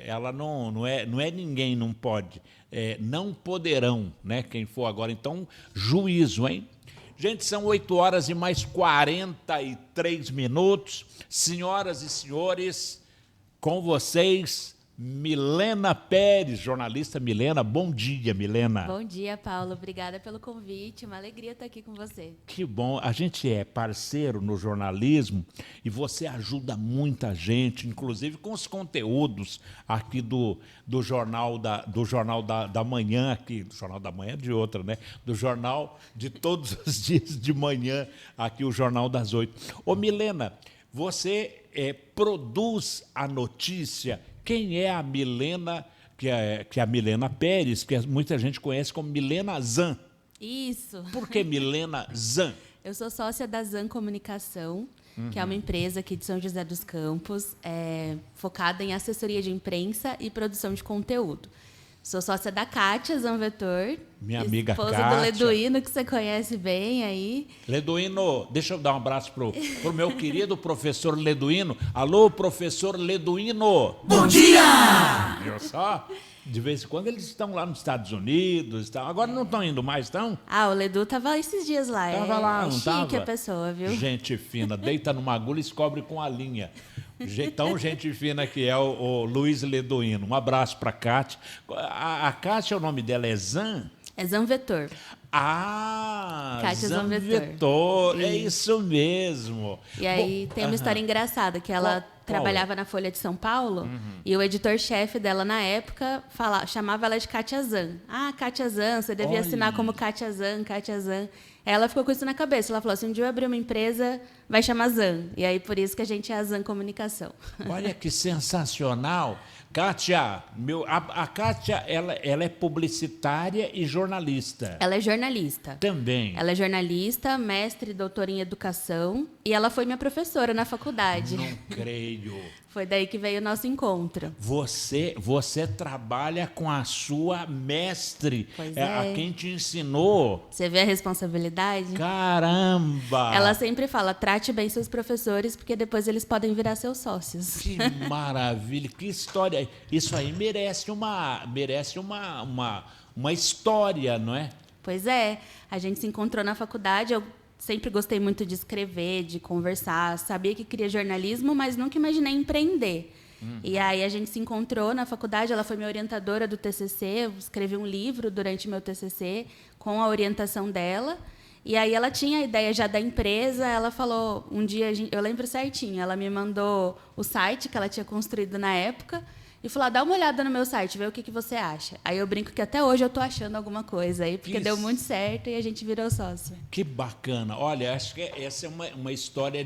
ela não é ninguém não pode, não poderão, né? Quem for agora, então, juízo, hein? Gente, são 8 horas e mais 43 minutos. Senhoras e senhores, com vocês, Milena Pérez, jornalista Milena. Bom dia, Milena. Bom dia, Paulo. Obrigada pelo convite. Uma alegria estar aqui com você. Que bom. A gente é parceiro no jornalismo e você ajuda muita gente, inclusive com os conteúdos aqui do Jornal da Manhã, aqui, do Jornal da Manhã de outra, né? Do Jornal de todos os dias de manhã, aqui o Jornal das 8. Ô, Milena, você produz a notícia. Quem é a Milena, que é a Milena Pérez, que muita gente conhece como Milena Zan? Isso. Por que Milena Zan? Eu sou sócia da Zan Comunicação, que é uma empresa aqui de São José dos Campos, focada em assessoria de imprensa e produção de conteúdo. Sou sócia da Kátia Zanvetor, minha amiga esposa Kátia. do Leduíno, que você conhece bem aí. Leduíno, deixa eu dar um abraço pro meu querido professor Leduíno. Alô, professor Leduíno! Bom dia! Viu só? De vez em quando eles estão lá nos Estados Unidos. Agora não estão indo mais, estão? O Ledu estava esses dias lá. Estava lá, não estava? Chique a pessoa, viu? Gente fina, deita numa agulha e cobre com a linha. Tão gente fina que é o Luiz Leduíno. Um abraço para a Kátia. A Kátia, o nome dela é Zan? É Zanvetor. Kátia Zanvetor. É isso mesmo. E aí tem uma história engraçada, que ela trabalhava na Folha de São Paulo, e o editor-chefe dela, na época, chamava ela de Kátia Zan. Kátia Zan, você devia assinar como Kátia Zan, Kátia Zan. Ela ficou com isso na cabeça. Ela falou assim, um dia eu abrir uma empresa, vai chamar Zan. E aí, por isso que a gente é a Zan Comunicação. Olha que sensacional. Kátia, a Kátia, ela é publicitária e jornalista. Ela é jornalista. Também. Ela é jornalista, mestre e doutora em educação. E ela foi minha professora na faculdade. Não creio. Foi daí que veio o nosso encontro. Você trabalha com a sua mestre, pois a quem te ensinou. Você vê a responsabilidade? Caramba! Ela sempre fala, trate bem seus professores, porque depois eles podem virar seus sócios. Que maravilha, que história. Isso aí merece uma história, não é? Pois é, a gente se encontrou na faculdade, eu sempre gostei muito de escrever, de conversar, sabia que queria jornalismo, mas nunca imaginei empreender. E aí a gente se encontrou na faculdade, ela foi minha orientadora do TCC, eu escrevi um livro durante meu TCC com a orientação dela, E aí ela tinha a ideia já da empresa, ela falou, um dia, eu lembro certinho, ela me mandou o site que ela tinha construído na época, e falou, dá uma olhada no meu site, vê o que você acha. Aí eu brinco que até hoje eu estou achando alguma coisa aí, porque deu muito certo e a gente virou sócio. Que bacana. Olha, acho que essa é uma história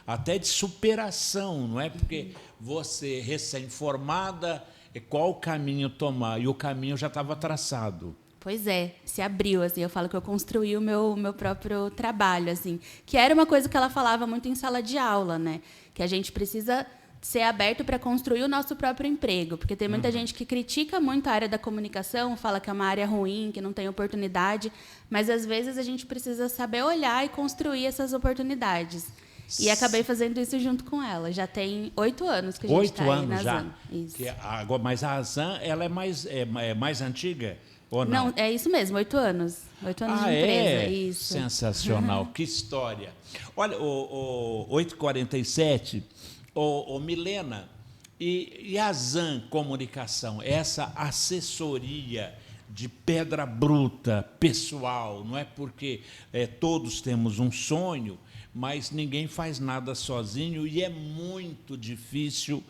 até de superação, não é? Porque você, recém-formada, qual o caminho tomar? E o caminho já estava traçado. Pois é, se abriu, assim, eu falo que eu construí o meu próprio trabalho, assim, que era uma coisa que ela falava muito em sala de aula, né? Que a gente precisa ser aberto para construir o nosso próprio emprego, porque tem muita gente que critica muito a área da comunicação, fala que é uma área ruim, que não tem oportunidade, mas às vezes a gente precisa saber olhar e construir essas oportunidades. E acabei fazendo isso junto com ela. Já tem 8 anos que a gente está aí na já. Azan. Isso. Mas a Azan, ela é mais antiga? Ou não? Não, é isso mesmo, 8 anos. 8 anos de empresa, isso. Sensacional, que história. Olha, o 8h47, Milena, e a Azan Comunicação, essa assessoria de pedra bruta, pessoal, não é? Porque todos temos um sonho, mas ninguém faz nada sozinho e é muito difícil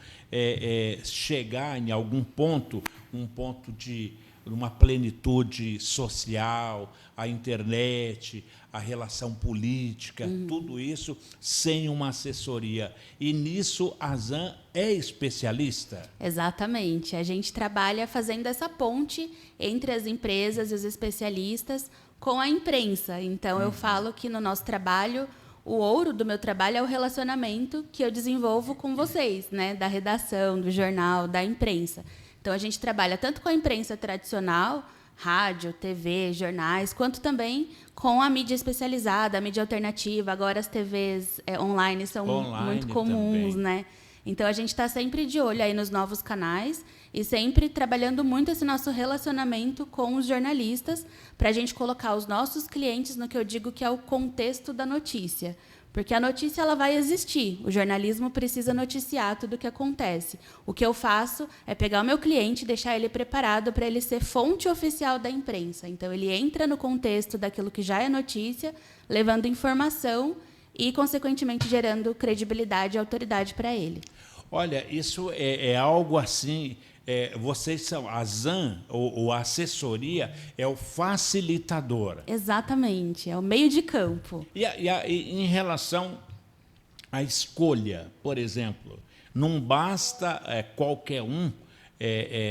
chegar em algum ponto, um ponto de uma plenitude social, a internet, a relação política, tudo isso sem uma assessoria. E nisso a Azan é especialista? Exatamente. A gente trabalha fazendo essa ponte entre as empresas e os especialistas com a imprensa. Então, eu falo que no nosso trabalho, o ouro do meu trabalho é o relacionamento que eu desenvolvo com vocês, né? Da redação, do jornal, da imprensa. Então, a gente trabalha tanto com a imprensa tradicional, rádio, TV, jornais, quanto também com a mídia especializada, a mídia alternativa. Agora, as TVs online são muito comuns, também, né? Então, a gente está sempre de olho aí nos novos canais e sempre trabalhando muito esse nosso relacionamento com os jornalistas para a gente colocar os nossos clientes no que eu digo que é o contexto da notícia. Porque a notícia ela vai existir, o jornalismo precisa noticiar tudo o que acontece. O que eu faço é pegar o meu cliente e deixar ele preparado para ele ser fonte oficial da imprensa. Então, ele entra no contexto daquilo que já é notícia, levando informação e, consequentemente, gerando credibilidade e autoridade para ele. Olha, isso é algo assim... vocês são a Azan, ou a assessoria, é o facilitador. Exatamente, é o meio de campo. E em relação à escolha, por exemplo, não basta qualquer um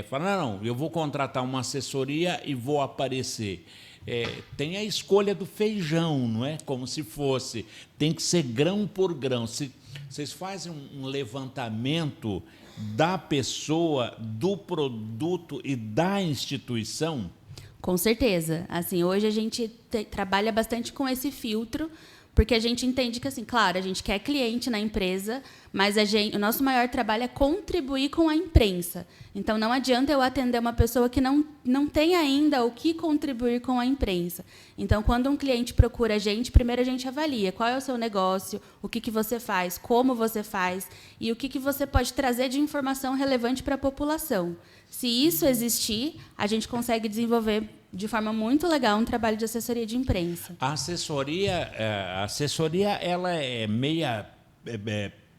falar, não, eu vou contratar uma assessoria e vou aparecer. Tem a escolha do feijão, não é? Como se fosse. Tem que ser grão por grão. Vocês fazem um levantamento da pessoa, do produto e da instituição? Com certeza. Assim, hoje a gente trabalha bastante com esse filtro, porque a gente entende que, assim, claro, a gente quer cliente na empresa, mas o nosso maior trabalho é contribuir com a imprensa. Então, não adianta eu atender uma pessoa que não tem ainda o que contribuir com a imprensa. Então, quando um cliente procura a gente, primeiro a gente avalia qual é o seu negócio, o que você faz, como você faz e o que você pode trazer de informação relevante para a população. Se isso existir, a gente consegue desenvolver de forma muito legal um trabalho de assessoria de imprensa. A assessoria ela é meia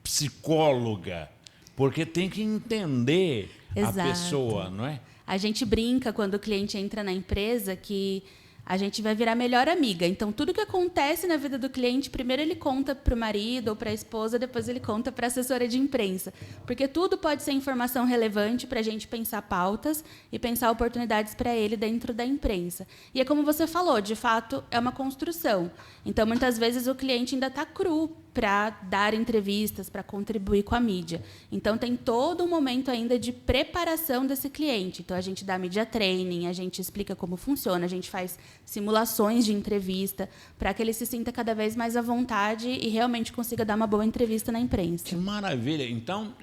psicóloga, porque tem que entender Exato. A pessoa, não é? A gente brinca quando o cliente entra na empresa que a gente vai virar melhor amiga. Então, tudo que acontece na vida do cliente, primeiro ele conta para o marido ou para a esposa, depois ele conta para a assessora de imprensa. Porque tudo pode ser informação relevante para a gente pensar pautas e pensar oportunidades para ele dentro da imprensa. E é como você falou, de fato, é uma construção. Então, muitas vezes, o cliente ainda está cru para dar entrevistas, para contribuir com a mídia. Então, tem todo um momento ainda de preparação desse cliente. Então, a gente dá media training, a gente explica como funciona, a gente faz simulações de entrevista para que ele se sinta cada vez mais à vontade e realmente consiga dar uma boa entrevista na imprensa. Que maravilha! Então,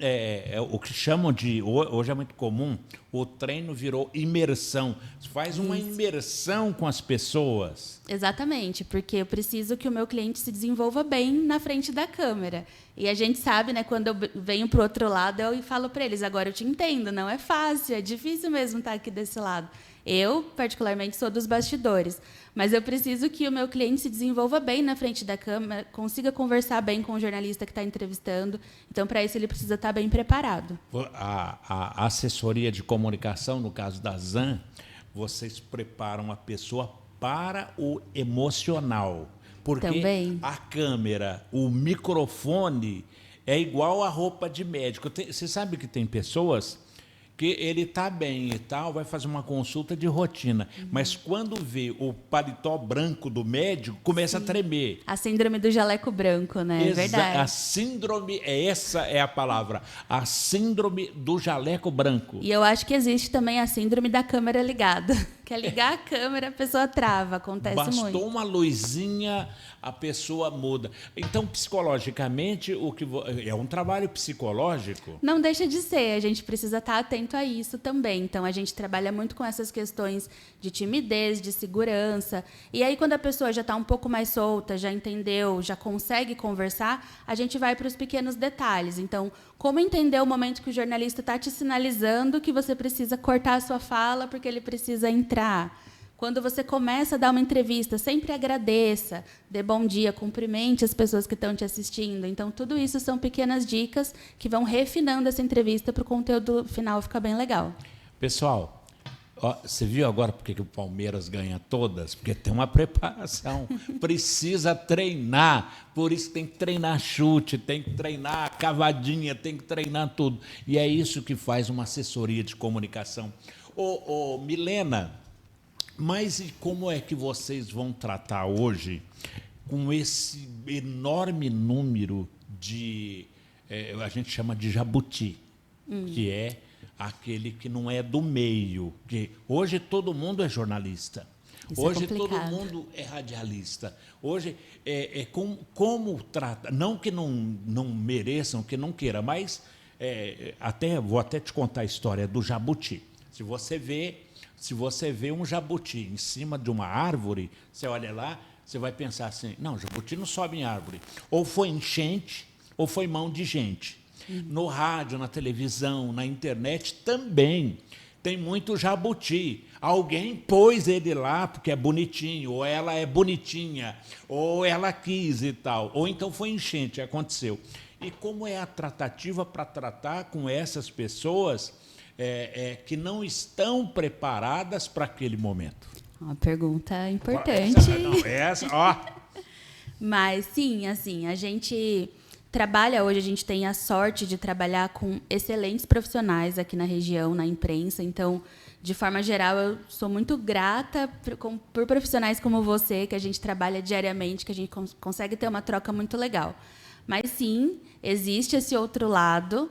o que chamam de... Hoje é muito comum, o treino virou imersão. Você faz uma imersão com as pessoas. Exatamente, porque eu preciso que o meu cliente se desenvolva bem na frente da câmera. E a gente sabe, né, quando eu venho para o outro lado, eu falo para eles, agora eu te entendo, não é fácil, é difícil mesmo estar aqui desse lado. Eu, particularmente, sou dos bastidores, mas eu preciso que o meu cliente se desenvolva bem na frente da câmera, consiga conversar bem com o jornalista que está entrevistando. Então, para isso, ele precisa estar bem preparado. A assessoria de comunicação, no caso da ZAN, vocês preparam a pessoa para o emocional. Porque também. A câmera, o microfone é igual a roupa de médico. Você sabe que tem pessoas que ele está bem e tal, vai fazer uma consulta de rotina, mas quando vê o paletó branco do médico, começa a tremer. A síndrome do jaleco branco, né? É verdade. A síndrome, essa é a palavra, a síndrome do jaleco branco. E eu acho que existe também a síndrome da câmera ligada. Quer ligar a câmera, a pessoa trava, acontece muito. Bastou uma luzinha, a pessoa muda. Então, psicologicamente, é um trabalho psicológico? Não deixa de ser, a gente precisa estar atento a isso também. Então, a gente trabalha muito com essas questões de timidez, de segurança. E aí, quando a pessoa já está um pouco mais solta, já entendeu, já consegue conversar, a gente vai para os pequenos detalhes. Então, como entender o momento que o jornalista está te sinalizando que você precisa cortar a sua fala porque ele precisa entrar. Quando você começa a dar uma entrevista, sempre agradeça, dê bom dia, cumprimente as pessoas que estão te assistindo. Então, tudo isso são pequenas dicas que vão refinando essa entrevista para o conteúdo final ficar bem legal. Pessoal, ó, você viu agora por que o Palmeiras ganha todas? Porque tem uma preparação, precisa treinar, por isso tem que treinar chute, tem que treinar cavadinha, tem que treinar tudo. E é isso que faz uma assessoria de comunicação. Milena, mas e como é que vocês vão tratar hoje com esse enorme número de, a gente chama de jabuti, que é aquele que não é do meio, que hoje todo mundo é jornalista, hoje todo mundo é radialista, hoje como trata, não que não mereçam, que não queira, mas vou até te contar a história do jabuti. Se você vê um jabuti em cima de uma árvore, você olha lá, você vai pensar assim, não, jabuti não sobe em árvore. Ou foi enchente, ou foi mão de gente. No rádio, na televisão, na internet também tem muito jabuti. Alguém pôs ele lá porque é bonitinho, ou ela é bonitinha, ou ela quis e tal. Ou então foi enchente, aconteceu. E como é a tratativa para tratar com essas pessoas que não estão preparadas para aquele momento? Uma pergunta importante. Mas, sim, assim, a gente trabalha hoje, a gente tem a sorte de trabalhar com excelentes profissionais aqui na região, na imprensa. Então, de forma geral, eu sou muito grata por profissionais como você, que a gente trabalha diariamente, que a gente consegue ter uma troca muito legal. Mas, sim, existe esse outro lado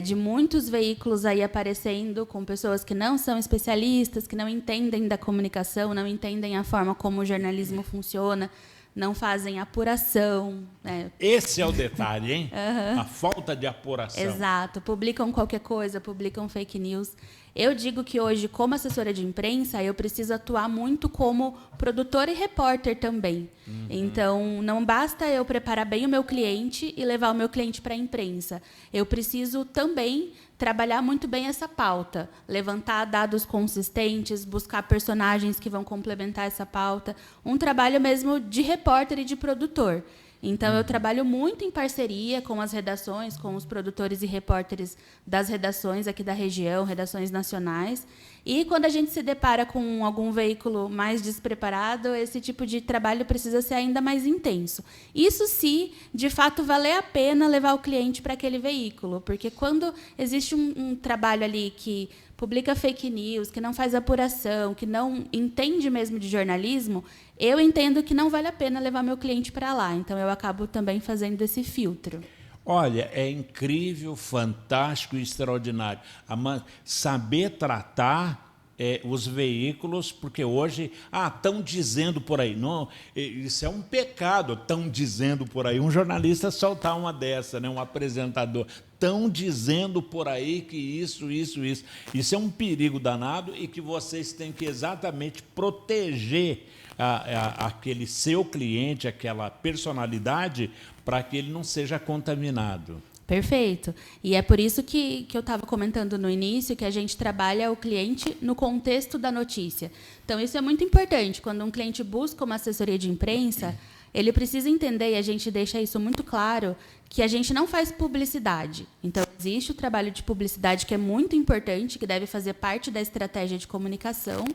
de muitos veículos aí aparecendo com pessoas que não são especialistas, que não entendem da comunicação, não entendem a forma como o jornalismo funciona, não fazem apuração. Né? Esse é o detalhe, hein? A falta de apuração. Exato. Publicam qualquer coisa, publicam fake news. Eu digo que hoje, como assessora de imprensa, eu preciso atuar muito como produtora e repórter também. Então, não basta eu preparar bem o meu cliente e levar o meu cliente para a imprensa. Eu preciso também trabalhar muito bem essa pauta, levantar dados consistentes, buscar personagens que vão complementar essa pauta. Um trabalho mesmo de repórter e de produtor. Então, eu trabalho muito em parceria com as redações, com os produtores e repórteres das redações aqui da região, redações nacionais. E, quando a gente se depara com algum veículo mais despreparado, esse tipo de trabalho precisa ser ainda mais intenso. Isso se, de fato, valer a pena levar o cliente para aquele veículo. Porque, quando existe um trabalho ali que publica fake news, que não faz apuração, que não entende mesmo de jornalismo, eu entendo que não vale a pena levar meu cliente para lá. Então, eu acabo também fazendo esse filtro. Olha, é incrível, fantástico e extraordinário. Saber tratar os veículos, porque hoje, estão dizendo por aí. Não, isso é um pecado, estão dizendo por aí. Um jornalista soltar uma dessa, né, um apresentador. Estão dizendo por aí que isso. Isso é um perigo danado e que vocês têm que exatamente proteger aquele seu cliente, aquela personalidade, para que ele não seja contaminado. Perfeito. E é por isso que eu estava comentando no início que a gente trabalha o cliente no contexto da notícia. Então, isso é muito importante. Quando um cliente busca uma assessoria de imprensa, ele precisa entender, e a gente deixa isso muito claro, que a gente não faz publicidade. Então, existe o trabalho de publicidade que é muito importante, que deve fazer parte da estratégia de comunicação,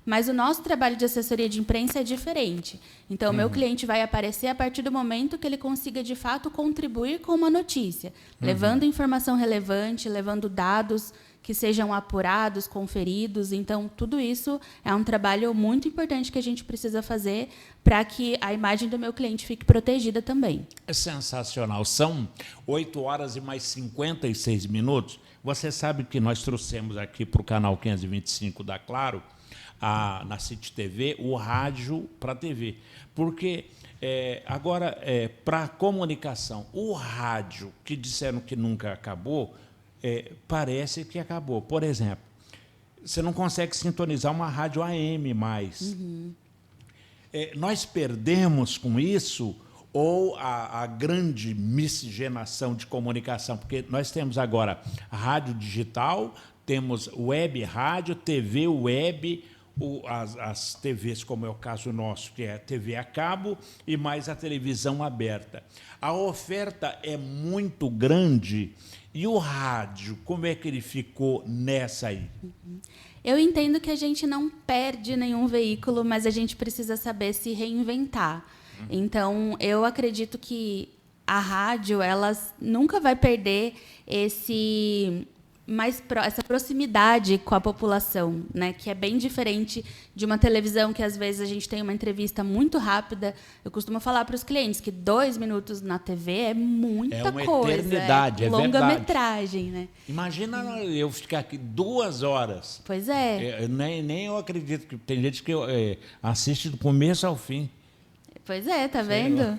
mas o nosso trabalho de assessoria de imprensa é diferente. Então, o meu cliente vai aparecer a partir do momento que ele consiga, de fato, contribuir com uma notícia, levando informação relevante, levando dados que sejam apurados, conferidos. Então, tudo isso é um trabalho muito importante que a gente precisa fazer para que a imagem do meu cliente fique protegida também. É sensacional. São 8 horas e mais 56 minutos. Você sabe que nós trouxemos aqui para o canal 525 da Claro, na City TV, o rádio para a TV. Porque, agora, para a comunicação, o rádio, que disseram que nunca acabou, parece que acabou. Por exemplo, você não consegue sintonizar uma rádio AM mais. Nós perdemos com isso ou a grande miscigenação de comunicação? Porque nós temos agora rádio digital, temos web rádio, TV web, as TVs, como é o caso nosso, que é a TV a cabo, e mais a televisão aberta. A oferta é muito grande. E o rádio, como é que ele ficou nessa aí? Eu entendo que a gente não perde nenhum veículo, mas a gente precisa saber se reinventar. Então, eu acredito que a rádio ela nunca vai perder essa proximidade com a população, né? Que é bem diferente de uma televisão que, às vezes, a gente tem uma entrevista muito rápida. Eu costumo falar para os clientes que 2 minutos na TV é muita coisa. É uma eternidade, é verdade. Longa-metragem, né? Imagina eu ficar aqui 2 horas. Pois é. Nem eu acredito que tem gente que assiste do começo ao fim. Pois é, tá vendo?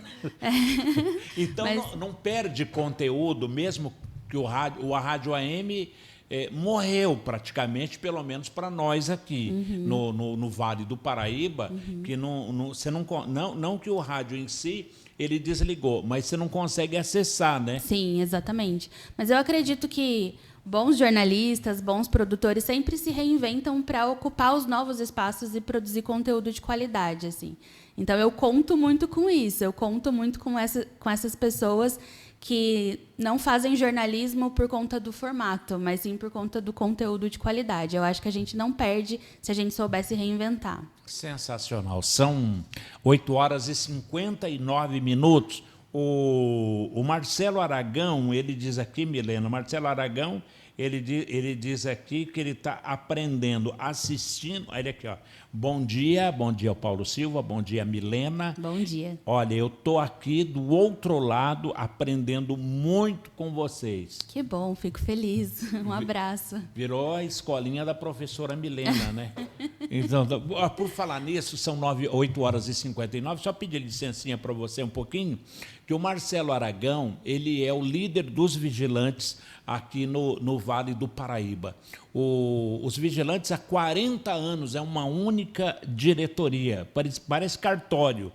Então, não perde conteúdo, mesmo que a rádio AM morreu praticamente, pelo menos para nós aqui, no Vale do Paraíba, que você não que o rádio em si ele desligou, mas você não consegue acessar, né? Sim, exatamente. Mas eu acredito que bons jornalistas, bons produtores sempre se reinventam para ocupar os novos espaços e produzir conteúdo de qualidade, assim. Então, eu conto muito com isso, eu conto muito com essas pessoas que não fazem jornalismo por conta do formato, mas sim por conta do conteúdo de qualidade. Eu acho que a gente não perde se a gente soubesse reinventar. Sensacional. São 8 horas e 59 minutos. O Marcelo Aragão, ele diz aqui, Milena, Marcelo Aragão, ele diz aqui que ele está aprendendo, assistindo. Olha aqui, ó. Bom dia ao Paulo Silva, bom dia, Milena. Bom dia. Olha, eu estou aqui do outro lado aprendendo muito com vocês. Que bom, fico feliz. Um abraço. Virou a escolinha da professora Milena, né? Então, por falar nisso, são 8 horas e 59, só pedir licencinha para você um pouquinho, que o Marcelo Aragão, ele é o líder dos vigilantes aqui no Vale do Paraíba. Os vigilantes há 40 anos, é uma única diretoria, parece cartório,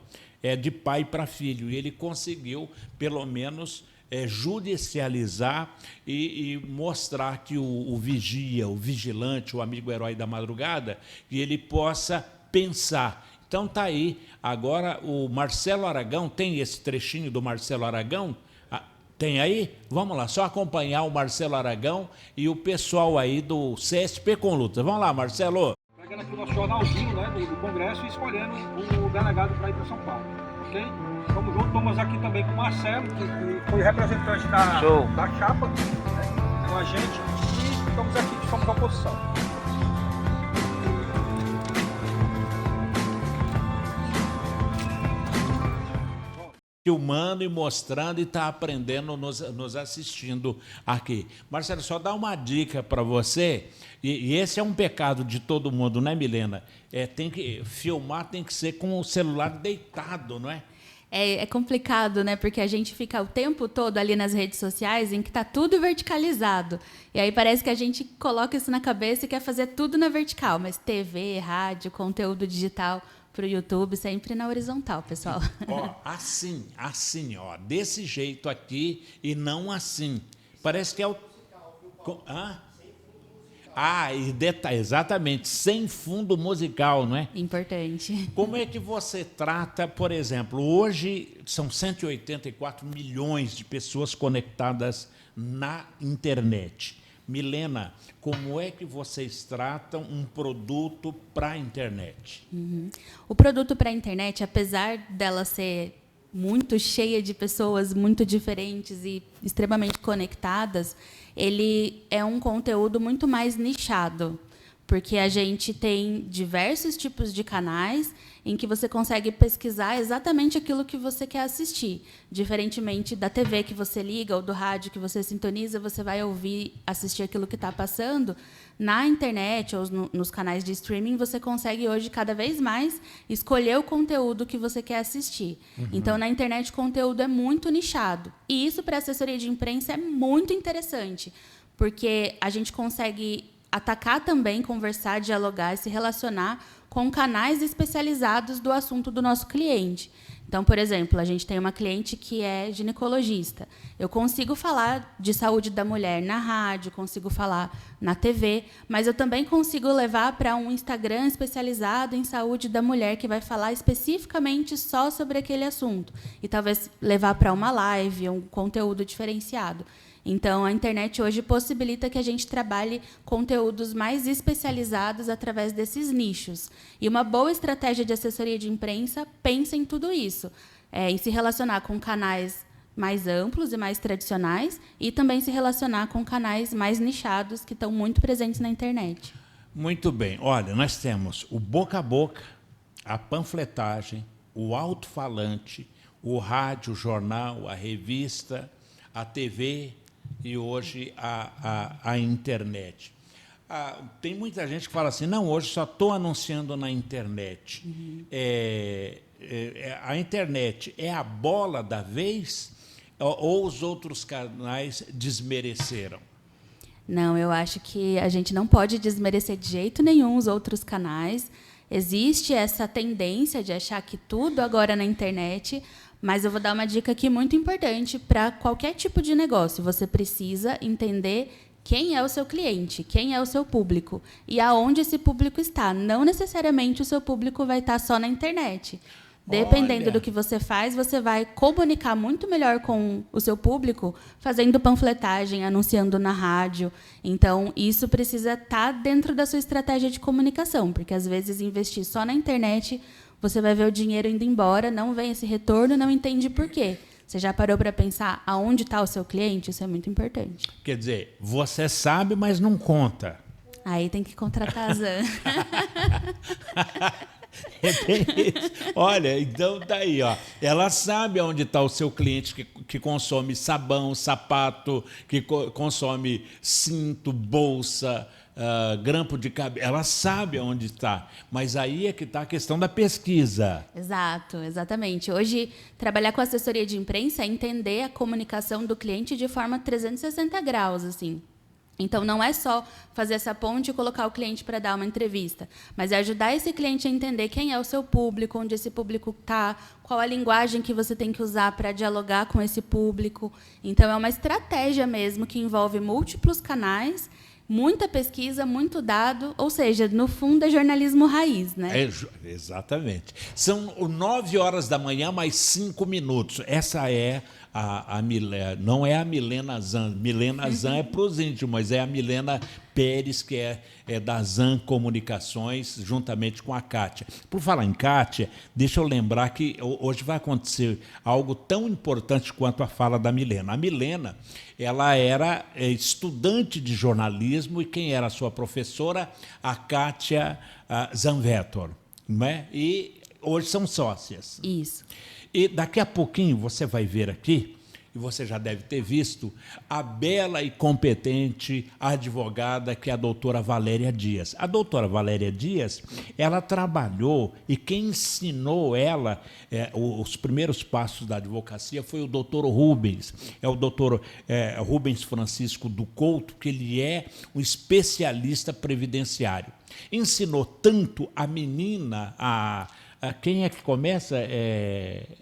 de pai para filho, e ele conseguiu, pelo menos, judicializar e mostrar que o vigia, o vigilante, o amigo herói da madrugada, que ele possa pensar. Então tá aí, agora o Marcelo Aragão, tem esse trechinho do Marcelo Aragão? Tem aí? Vamos lá, só acompanhar o Marcelo Aragão e o pessoal aí do CSP com Lutas. Vamos lá, Marcelo. Pegando aqui o nosso jornalzinho, né, do Congresso e escolhendo o delegado para ir para São Paulo, ok? Vamos junto, estamos aqui também com o Marcelo, que foi representante da chapa, né, com a gente, e estamos aqui, somos a oposição. Filmando e mostrando e está aprendendo, nos assistindo aqui. Marcelo, só dá uma dica para você, e esse é um pecado de todo mundo, né, Milena? Filmar tem que ser com o celular deitado, não é? É complicado, né? Porque a gente fica o tempo todo ali nas redes sociais em que está tudo verticalizado. E aí parece que a gente coloca isso na cabeça e quer fazer tudo na vertical. Mas TV, rádio, conteúdo digital pro YouTube, sempre na horizontal, pessoal. Ó, assim, ó, desse jeito aqui e não assim. Parece que é o... exatamente, sem fundo musical, não é? Importante. Como é que você trata, por exemplo, hoje são 184 milhões de pessoas conectadas na internet. Milena, como é que vocês tratam um produto para a internet? O produto para a internet, apesar dela ser muito cheia de pessoas muito diferentes e extremamente conectadas, ele é um conteúdo muito mais nichado, porque a gente tem diversos tipos de canais em que você consegue pesquisar exatamente aquilo que você quer assistir. Diferentemente da TV que você liga ou do rádio que você sintoniza, você vai assistir aquilo que está passando. Na internet ou nos canais de streaming, você consegue hoje, cada vez mais, escolher o conteúdo que você quer assistir. Então, na internet, o conteúdo é muito nichado. E isso, para a assessoria de imprensa, é muito interessante, porque a gente consegue atacar também, conversar, dialogar e se relacionar com canais especializados do assunto do nosso cliente. Então, por exemplo, a gente tem uma cliente que é ginecologista. Eu consigo falar de saúde da mulher na rádio, consigo falar na TV, mas eu também consigo levar para um Instagram especializado em saúde da mulher, que vai falar especificamente só sobre aquele assunto. E talvez levar para uma live, um conteúdo diferenciado. Então, a internet hoje possibilita que a gente trabalhe conteúdos mais especializados através desses nichos. E uma boa estratégia de assessoria de imprensa pensa em tudo isso, em se relacionar com canais mais amplos e mais tradicionais e também se relacionar com canais mais nichados que estão muito presentes na internet. Muito bem. Olha, nós temos o boca a boca, a panfletagem, o alto-falante, o rádio, o jornal, a revista, a TV e hoje a internet. Tem muita gente que fala assim, não, hoje só estou anunciando na internet. A internet é a bola da vez ou os outros canais desmereceram? Não, eu acho que a gente não pode desmerecer de jeito nenhum os outros canais. Existe essa tendência de achar que tudo agora é na internet, mas eu vou dar uma dica aqui muito importante para qualquer tipo de negócio. Você precisa entender quem é o seu cliente, quem é o seu público e aonde esse público está. Não necessariamente o seu público vai estar só na internet. Dependendo do que você faz, você vai comunicar muito melhor com o seu público fazendo panfletagem, anunciando na rádio. Então, isso precisa estar dentro da sua estratégia de comunicação, porque, às vezes, investir só na internet, você vai ver o dinheiro indo embora, não vem esse retorno, não entende por quê. Você já parou para pensar aonde está o seu cliente? Isso é muito importante. Quer dizer, você sabe, mas não conta. Aí tem que contratar a Zan. Olha, então tá aí, ó. Ela sabe onde está o seu cliente que consome sabão, sapato, que consome cinto, bolsa, grampo de cabelo. Ela sabe onde está, mas aí é que está a questão da pesquisa. Exato, exatamente. Hoje, trabalhar com assessoria de imprensa é entender a comunicação do cliente de forma 360 graus, assim. Então, não é só fazer essa ponte e colocar o cliente para dar uma entrevista, mas é ajudar esse cliente a entender quem é o seu público, onde esse público está, qual a linguagem que você tem que usar para dialogar com esse público. Então, é uma estratégia mesmo que envolve múltiplos canais, muita pesquisa, muito dado, ou seja, no fundo é jornalismo raiz, né? Exatamente. São 9h da manhã, mais 5 minutos. Essa é a Milena, não é a Milena Zan. Milena Zan é para os íntimos, mas é a Milena Pérez, que é da Zan Comunicações, juntamente com a Kátia. Por falar em Kátia, deixa eu lembrar que hoje vai acontecer algo tão importante quanto a fala da Milena. A Milena, ela era estudante de jornalismo e quem era a sua professora? A Kátia Zanvettor, não é? E hoje são sócias. Isso. E daqui a pouquinho você vai ver aqui, e você já deve ter visto, a bela e competente advogada que é a doutora Valéria Dias. A doutora Valéria Dias, ela trabalhou e quem ensinou ela os primeiros passos da advocacia foi o doutor Rubens. É o doutor Rubens Francisco do Couto, que ele é um especialista previdenciário. Ensinou tanto a menina, a Quem é que começa?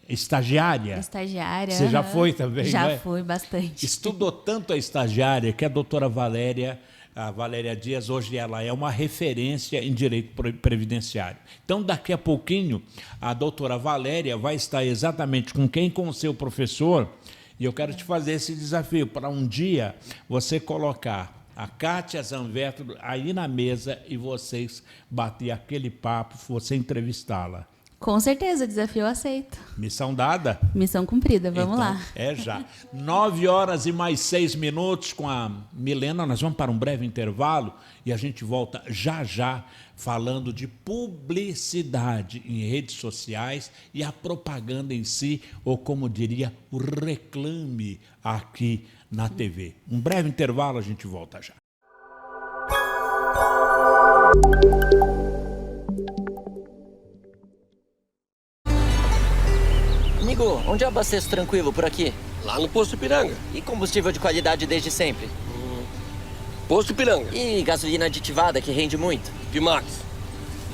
Estagiária? Estagiária. Você já foi também, Já né? fui, bastante. Estudou tanto a estagiária que a doutora Valéria, a Valéria Dias, hoje ela é uma referência em direito previdenciário. Então, daqui a pouquinho, a doutora Valéria vai estar exatamente com quem? Com o seu professor. E eu quero te fazer esse desafio, para um dia você colocar a Kátia Zanvetto aí na mesa e vocês bater aquele papo, você entrevistá-la. Com certeza, desafio aceito. Missão dada? Missão cumprida, vamos então, lá. É já. 9h mais 6 com a Milena. Nós vamos para um breve intervalo e a gente volta já falando de publicidade em redes sociais e a propaganda em si, ou como diria, o reclame aqui na TV. Um breve intervalo, a gente volta já. Amigo, onde eu abasteço tranquilo por aqui? Lá no Posto Ipiranga. E combustível de qualidade desde sempre? Posto Ipiranga. E gasolina aditivada que rende muito? Pimax.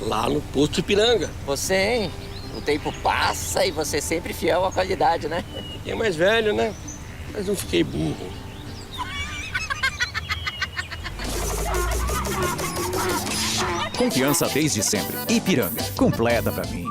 Lá no Posto Ipiranga. Você, hein? O tempo passa e você sempre fiel à qualidade, né? E é mais velho, né? Mas não fiquei burro. Confiança desde sempre. Ipiranga. Completa pra mim.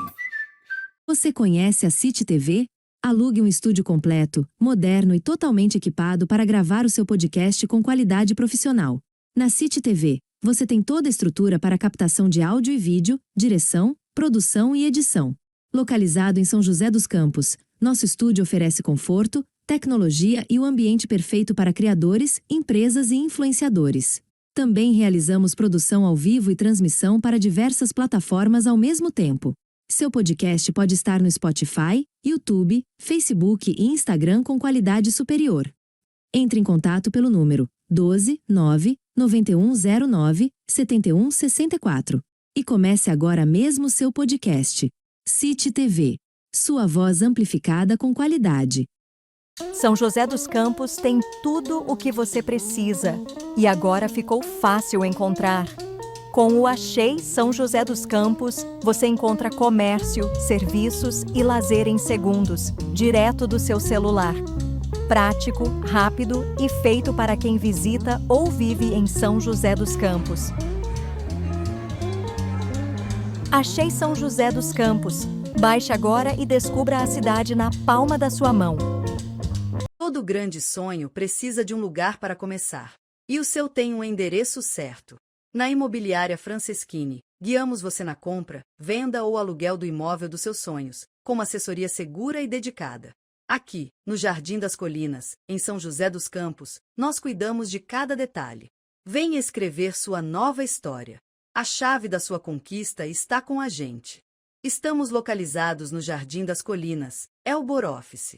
Você conhece a City TV? Alugue um estúdio completo, moderno e totalmente equipado para gravar o seu podcast com qualidade profissional. Na City TV, você tem toda a estrutura para captação de áudio e vídeo, direção, produção e edição. Localizado em São José dos Campos, nosso estúdio oferece conforto, tecnologia e o ambiente perfeito para criadores, empresas e influenciadores. Também realizamos produção ao vivo e transmissão para diversas plataformas ao mesmo tempo. Seu podcast pode estar no Spotify, YouTube, Facebook e Instagram com qualidade superior. Entre em contato pelo número 12 9 9109 7164 e comece agora mesmo seu podcast. City TV. Sua voz amplificada com qualidade. São José dos Campos tem tudo o que você precisa e agora ficou fácil encontrar. Com o Achei São José dos Campos, você encontra comércio, serviços e lazer em segundos, direto do seu celular. Prático, rápido e feito para quem visita ou vive em São José dos Campos. Achei São José dos Campos. Baixe agora e descubra a cidade na palma da sua mão. Todo grande sonho precisa de um lugar para começar. E o seu tem um endereço certo. Na Imobiliária Franceschini, guiamos você na compra, venda ou aluguel do imóvel dos seus sonhos, com uma assessoria segura e dedicada. Aqui, no Jardim das Colinas, em São José dos Campos, nós cuidamos de cada detalhe. Venha escrever sua nova história. A chave da sua conquista está com a gente. Estamos localizados no Jardim das Colinas, Elbor Office.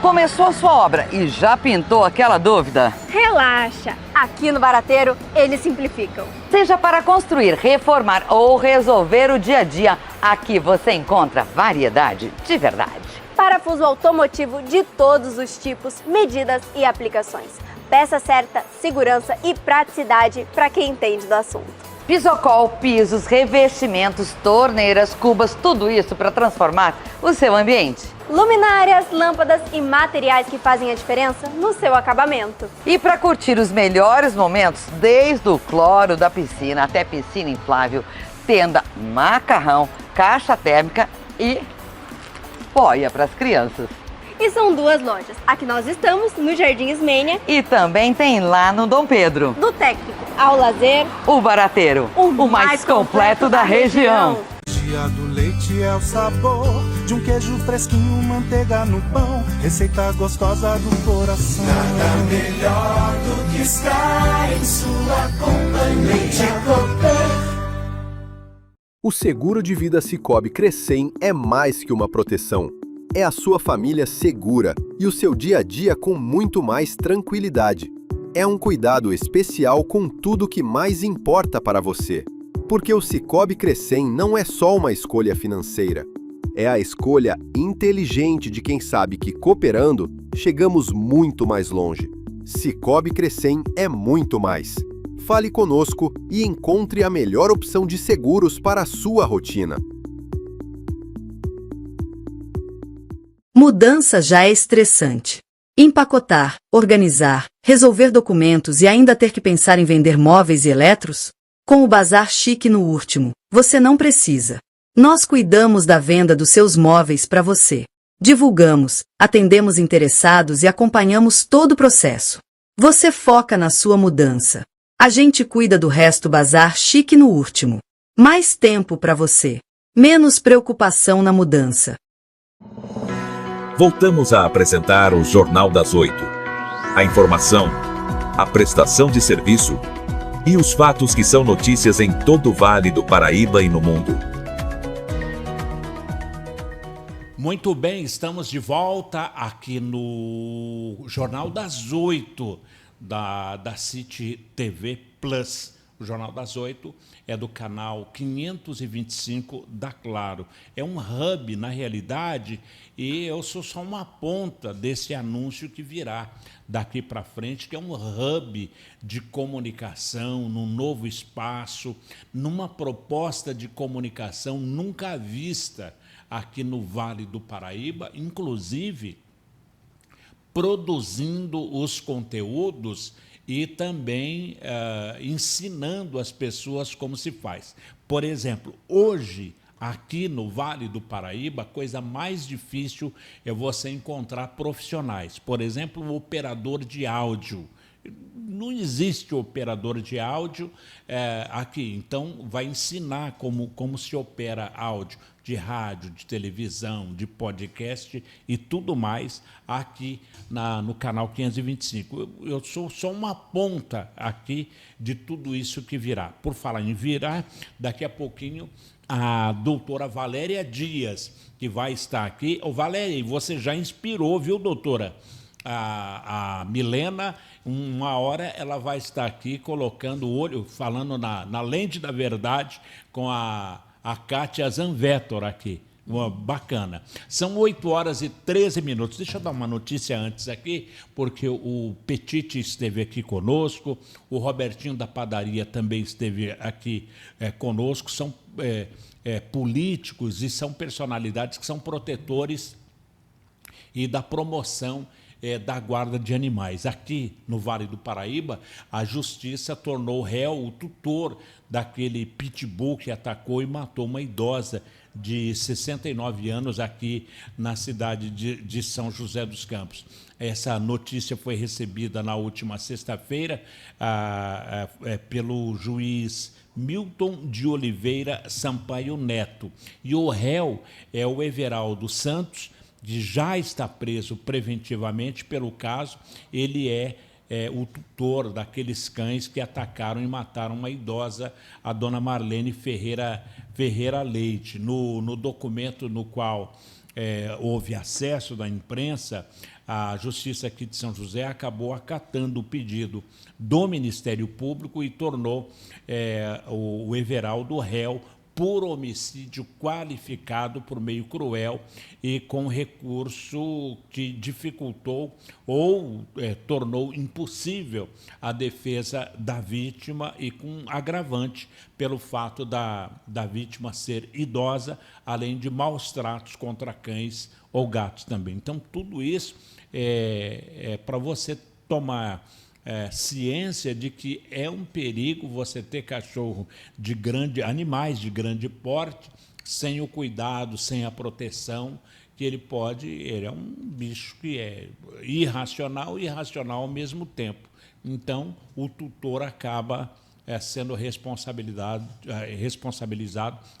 Começou sua obra e já pintou aquela dúvida? Relaxa! Aqui no Barateiro, eles simplificam. Seja para construir, reformar ou resolver o dia a dia, aqui você encontra variedade de verdade. Parafuso automotivo de todos os tipos, medidas e aplicações. Peça certa, segurança e praticidade para quem entende do assunto. Pisocol, pisos, revestimentos, torneiras, cubas, tudo isso para transformar o seu ambiente. Luminárias, lâmpadas e materiais que fazem a diferença no seu acabamento. E para curtir os melhores momentos, desde o cloro da piscina até piscina inflável, tenda, macarrão, caixa térmica e boia para as crianças. E são duas lojas. Aqui nós estamos, no Jardim Ismênia. E também tem lá no Dom Pedro. Do técnico ao lazer, o Barateiro, o mais completo da região. Dia do leite é o sabor de um queijo fresquinho, manteiga no pão, receita gostosa do coração. Nada melhor do que estar em sua companhia. Leite Cooper. O seguro de vida Sicoob Crecem é mais que uma proteção. É a sua família segura e o seu dia a dia com muito mais tranquilidade. É um cuidado especial com tudo que mais importa para você. Porque o Sicoob Crecem não é só uma escolha financeira. É a escolha inteligente de quem sabe que cooperando, chegamos muito mais longe. Sicoob Crecem é muito mais. fale conosco e encontre a melhor opção de seguros para a sua rotina. Mudança já é estressante. Empacotar, organizar, resolver documentos e ainda ter que pensar em vender móveis e eletros? Com o Bazar Chique no Último, você não precisa. Nós cuidamos da venda dos seus móveis para você. Divulgamos, atendemos interessados e acompanhamos todo o processo. Você foca na sua mudança. A gente cuida do resto. Bazar Chique no Último. Mais tempo para você. Menos preocupação na mudança. Voltamos a apresentar o Jornal das 8. A informação, a prestação de serviço e os fatos que são notícias em todo o Vale do Paraíba e no mundo. Muito bem, estamos de volta aqui no Jornal das 8 da City TV Plus. O Jornal das 8 é do canal 525 da Claro. É um hub, na realidade, e eu sou só uma ponta desse anúncio que virá daqui para frente, que é um hub de comunicação, num novo espaço, numa proposta de comunicação nunca vista aqui no Vale do Paraíba, inclusive produzindo os conteúdos e também ensinando as pessoas como se faz. Por exemplo, hoje, aqui no Vale do Paraíba, a coisa mais difícil é você encontrar profissionais. Por exemplo, um operador de áudio. Não existe operador de áudio aqui, então vai ensinar como se opera áudio de rádio, de televisão, de podcast e tudo mais aqui no canal 525. Eu sou só uma ponta aqui de tudo isso que virá. Por falar em virar, daqui a pouquinho a doutora Valéria Dias, que vai estar aqui. Ô, Valéria, você já inspirou, viu, doutora? A Milena, uma hora ela vai estar aqui colocando o olho, falando na lente da verdade com a Kátia Zanvettor aqui. Bacana. São 8h13. Deixa eu dar uma notícia antes aqui, porque o Petite esteve aqui conosco, o Robertinho da Padaria também esteve aqui conosco. São políticos e são personalidades que são protetores e da promoção da guarda de animais. Aqui no Vale do Paraíba, a justiça tornou réu o tutor daquele pitbull que atacou e matou uma idosa de 69 anos aqui na cidade de São José dos Campos. Essa notícia foi recebida na última sexta-feira pelo juiz Milton de Oliveira Sampaio Neto. E o réu é o Everaldo Santos, que já está preso preventivamente pelo caso. Ele é o tutor daqueles cães que atacaram e mataram uma idosa, a dona Marlene Ferreira Leite. No documento no qual houve acesso da imprensa, a Justiça aqui de São José acabou acatando o pedido do Ministério Público e tornou o Everaldo réu por homicídio qualificado por meio cruel e com recurso que dificultou ou tornou impossível a defesa da vítima e com agravante pelo fato da vítima ser idosa, além de maus tratos contra cães ou gatos também. Então, tudo isso é para você tomar ciência de que é um perigo você ter animais de grande porte, sem o cuidado, sem a proteção, que ele é um bicho que é irracional e irracional ao mesmo tempo. Então, o tutor acaba sendo responsabilizado,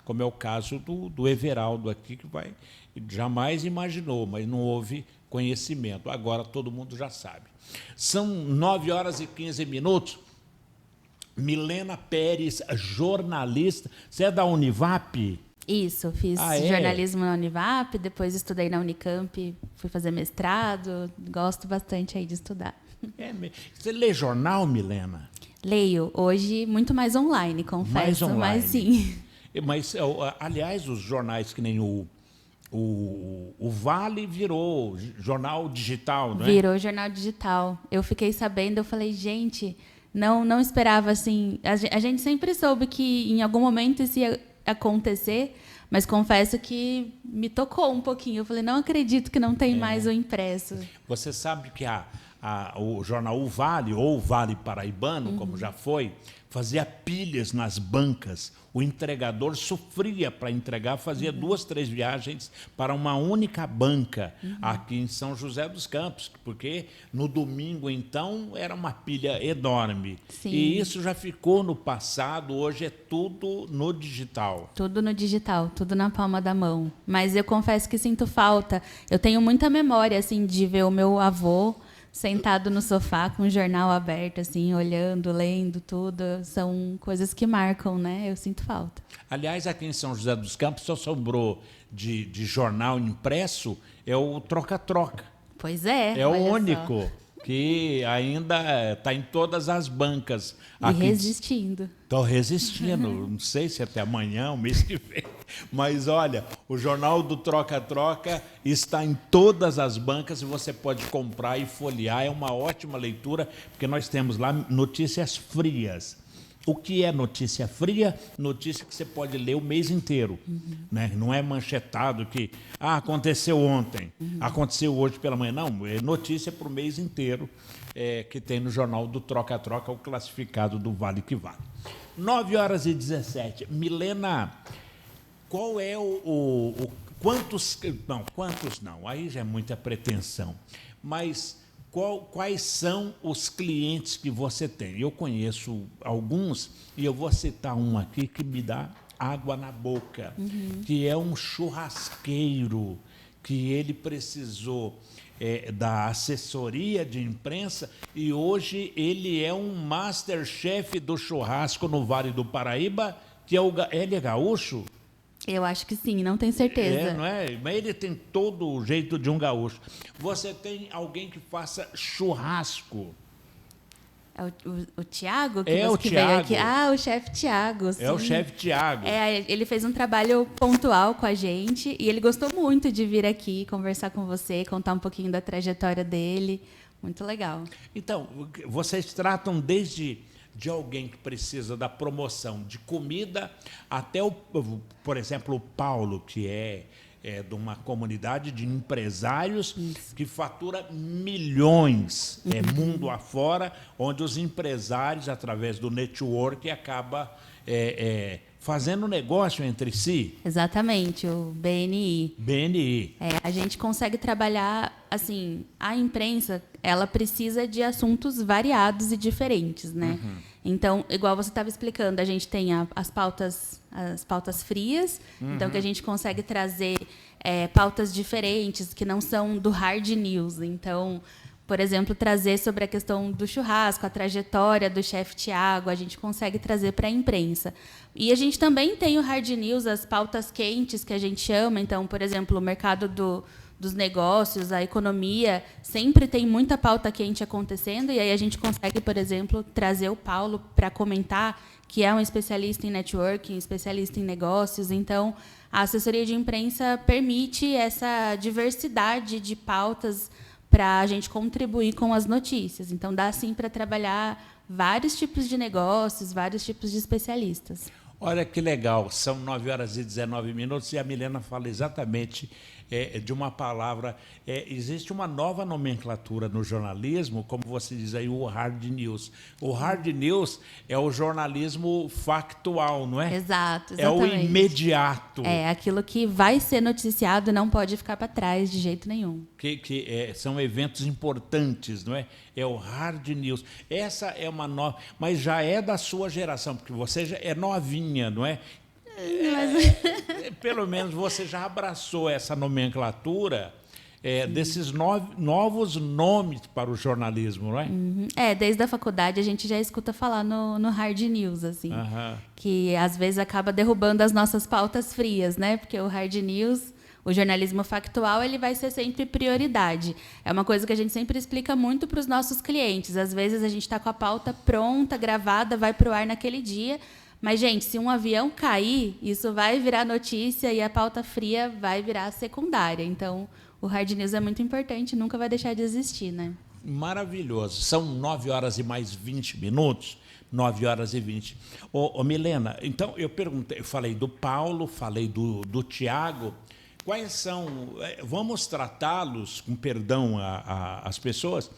como é o caso do Everaldo aqui, que jamais imaginou, mas não houve conhecimento. Agora todo mundo já sabe. São 9h15. Milena Pérez, jornalista. Você é da Univap? Isso, fiz jornalismo na Univap, depois estudei na Unicamp, fui fazer mestrado, gosto bastante aí de estudar. Você lê jornal, Milena? Leio. Hoje, muito mais online, confesso, mas sim. Mas, aliás, os jornais que nem o Vale virou jornal digital, não é? Virou jornal digital. Eu fiquei sabendo, eu falei, gente, Não esperava, assim... A gente sempre soube que em algum momento isso ia acontecer, mas confesso que me tocou um pouquinho. Eu falei, não acredito que não tem mais o impresso. Você sabe que o jornal O Vale, ou o Vale Paraibano, como já foi, fazia pilhas nas bancas. O entregador sofria para entregar, fazia 2, 3 viagens para uma única banca aqui em São José dos Campos, porque no domingo, então, era uma pilha enorme. Sim. E isso já ficou no passado, hoje é tudo no digital. Tudo no digital, tudo na palma da mão. Mas eu confesso que sinto falta. Eu tenho muita memória, assim, de ver o meu avô sentado no sofá com o jornal aberto, assim, olhando, lendo tudo. São coisas que marcam, né? Eu sinto falta. Aliás, aqui em São José dos Campos, só sobrou de jornal impresso é o troca-troca. Pois é. É o único que ainda está em todas as bancas. E resistindo. Estou resistindo. Não sei se até amanhã, o mês que vem. Mas, olha, o jornal do Troca-Troca está em todas as bancas e você pode comprar e folhear. É uma ótima leitura, porque nós temos lá notícias frias. O que é notícia fria? Notícia que você pode ler o mês inteiro. Né? Não é manchetado que aconteceu ontem, aconteceu hoje pela manhã. Não, é notícia para o mês inteiro que tem no jornal do Troca-Troca, o classificado do Vale que Vale. 9h17. Milena, qual é quantos não, aí já é muita pretensão, mas quais são os clientes que você tem? Eu conheço alguns e eu vou citar um aqui que me dá água na boca, que é um churrasqueiro, que ele precisou da assessoria de imprensa e hoje ele é um masterchef do churrasco no Vale do Paraíba, que ele é gaúcho? Eu acho que sim, não tenho certeza. Não é? Mas ele tem todo o jeito de um gaúcho. Você tem alguém que faça churrasco? É o Tiago? O Tiago. O chefe Tiago. É o chefe Tiago. Ele fez um trabalho pontual com a gente e ele gostou muito de vir aqui conversar com você, contar um pouquinho da trajetória dele. Muito legal. Então, vocês tratam desde de alguém que precisa da promoção de comida até, por exemplo, o Paulo, que é de uma comunidade de empresários que fatura milhões mundo afora, onde os empresários, através do network, acabam fazendo negócio entre si. Exatamente, o BNI. BNI. A gente consegue trabalhar, assim, a imprensa, ela precisa de assuntos variados e diferentes, né? Então, igual você estava explicando, a gente tem as pautas frias, então que a gente consegue trazer pautas diferentes, que não são do hard news. Então, por exemplo, trazer sobre a questão do churrasco, a trajetória do chefe Tiago, a gente consegue trazer para a imprensa. E a gente também tem o hard news, as pautas quentes, que a gente chama. Então, por exemplo, o mercado dos negócios, a economia, sempre tem muita pauta quente acontecendo, e aí a gente consegue, por exemplo, trazer o Paulo para comentar, que é um especialista em networking, especialista em negócios. Então, a assessoria de imprensa permite essa diversidade de pautas para a gente contribuir com as notícias. Então, dá, sim, para trabalhar vários tipos de negócios, vários tipos de especialistas. Olha que legal, são 9h19 e a Milena fala exatamente de uma palavra. Existe uma nova nomenclatura no jornalismo, como você diz aí, o hard news. O hard news é o jornalismo factual, não é? Exato, exatamente. É o imediato. É aquilo que vai ser noticiado, não pode ficar para trás de jeito nenhum. São eventos importantes, não é? É o hard news. Essa é uma nova, mas já é da sua geração, porque você já é novinha, não é? Pelo menos você já abraçou essa nomenclatura desses novos nomes para o jornalismo, não é? Desde a faculdade a gente já escuta falar no hard news, assim, que às vezes acaba derrubando as nossas pautas frias, né? Porque o hard news, o jornalismo factual, ele vai ser sempre prioridade. É uma coisa que a gente sempre explica muito para os nossos clientes. Às vezes a gente está com a pauta pronta, gravada, vai para o ar naquele dia. Mas, gente, se um avião cair, isso vai virar notícia e a pauta fria vai virar secundária. Então, o hard news é muito importante, nunca vai deixar de existir, né? Maravilhoso. São 9 horas e mais 20 minutos. 9 horas e 20. Ô, Milena, então eu perguntei, eu falei do Paulo, falei do Tiago. Quais são, vamos tratá-los, com perdão às pessoas,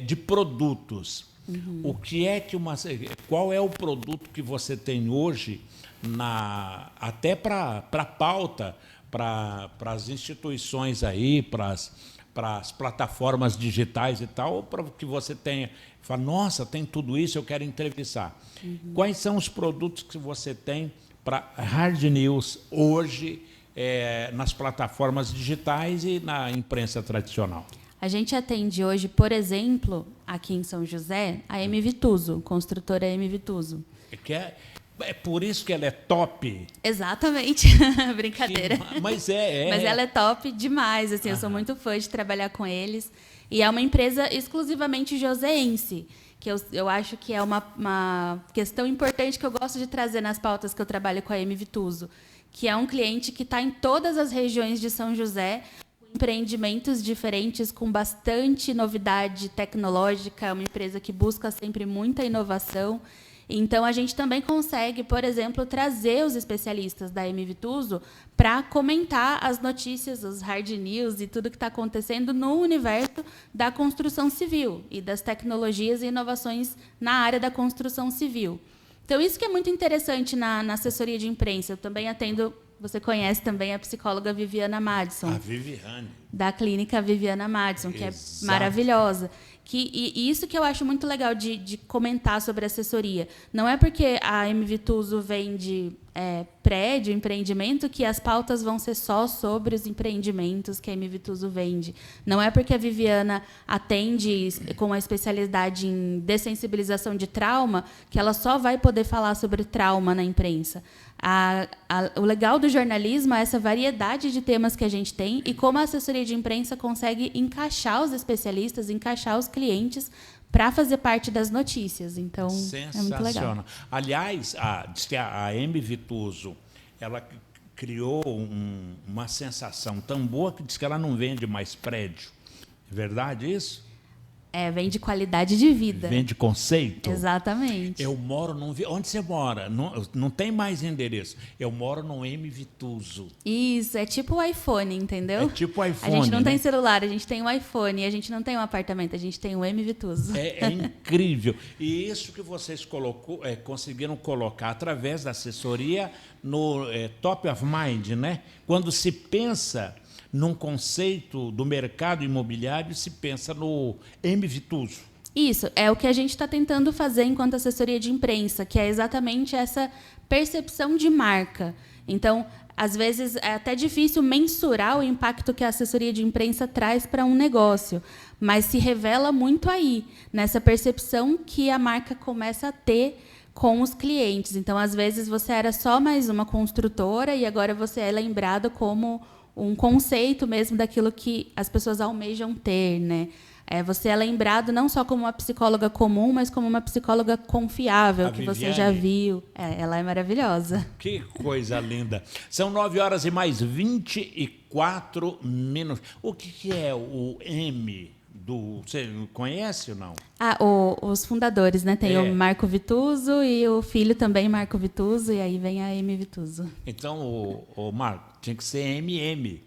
de produtos. O que é que qual é o produto que você tem hoje, até para a pauta, para as instituições aí, para as plataformas digitais e tal, ou para que você tenha, fala, nossa, tem tudo isso, eu quero entrevistar. Quais são os produtos que você tem para hard news hoje, nas plataformas digitais e na imprensa tradicional? A gente atende hoje, por exemplo, aqui em São José, a M. Vituso, construtora M. Vituso. É por isso que ela é top? Exatamente. Brincadeira. Mas Mas ela é top demais. Assim, eu sou muito fã de trabalhar com eles. E é uma empresa exclusivamente joseense, que eu acho que é uma questão importante que eu gosto de trazer nas pautas que eu trabalho com a M. Vituso, que é um cliente que está em todas as regiões de São José, com empreendimentos diferentes, com bastante novidade tecnológica. É uma empresa que busca sempre muita inovação. Então, a gente também consegue, por exemplo, trazer os especialistas da M. Vituso para comentar as notícias, os hard news e tudo que está acontecendo no universo da construção civil e das tecnologias e inovações na área da construção civil. Então, isso que é muito interessante na assessoria de imprensa. Eu também atendo, você conhece também a psicóloga Viviana Madison. A Viviane. Da clínica Viviana Madison, que é maravilhosa. E isso que eu acho muito legal de comentar sobre assessoria. Não é porque a M. Vituso vende prédio, empreendimento, que as pautas vão ser só sobre os empreendimentos que a M. Vituso vende. Não é porque a Viviana atende com a especialidade em dessensibilização de trauma que ela só vai poder falar sobre trauma na imprensa. O legal do jornalismo é essa variedade de temas que a gente tem e como a assessoria de imprensa consegue encaixar os especialistas, encaixar os clientes para fazer parte das notícias. Então, é muito legal. Aliás, diz que a M. Vituso, ela criou uma sensação tão boa que diz que ela não vende mais prédio. É verdade isso? Vende qualidade de vida. Vende conceito? Exatamente. Eu moro num... Onde você mora? Não tem mais endereço. Eu moro no M. Vituso. Isso, é tipo o iPhone, entendeu? É tipo o iPhone, a gente não né? tem celular, a gente tem um iPhone. E a gente não tem um apartamento, a gente tem um M. Vituso. É incrível. E isso que vocês conseguiram colocar através da assessoria no Top of Mind, né? Quando se pensa num conceito do mercado imobiliário, se pensa no M. Vituso. Isso, é o que a gente está tentando fazer enquanto assessoria de imprensa, que é exatamente essa percepção de marca. Então, às vezes, é até difícil mensurar o impacto que a assessoria de imprensa traz para um negócio, mas se revela muito aí, nessa percepção que a marca começa a ter com os clientes. Então, às vezes, você era só mais uma construtora e agora você é lembrado como um conceito mesmo daquilo que as pessoas almejam ter, né? Você é lembrado não só como uma psicóloga comum, mas como uma psicóloga confiável, que você já viu. Ela é maravilhosa. Que coisa linda. São 9 horas e mais 24 minutos. O que é o M? Você conhece ou não? Os fundadores, né? Tem o Marco Vituso e o filho também, Marco Vituso, e aí vem a M. Vituso. Então, o Marco, tinha que ser MM.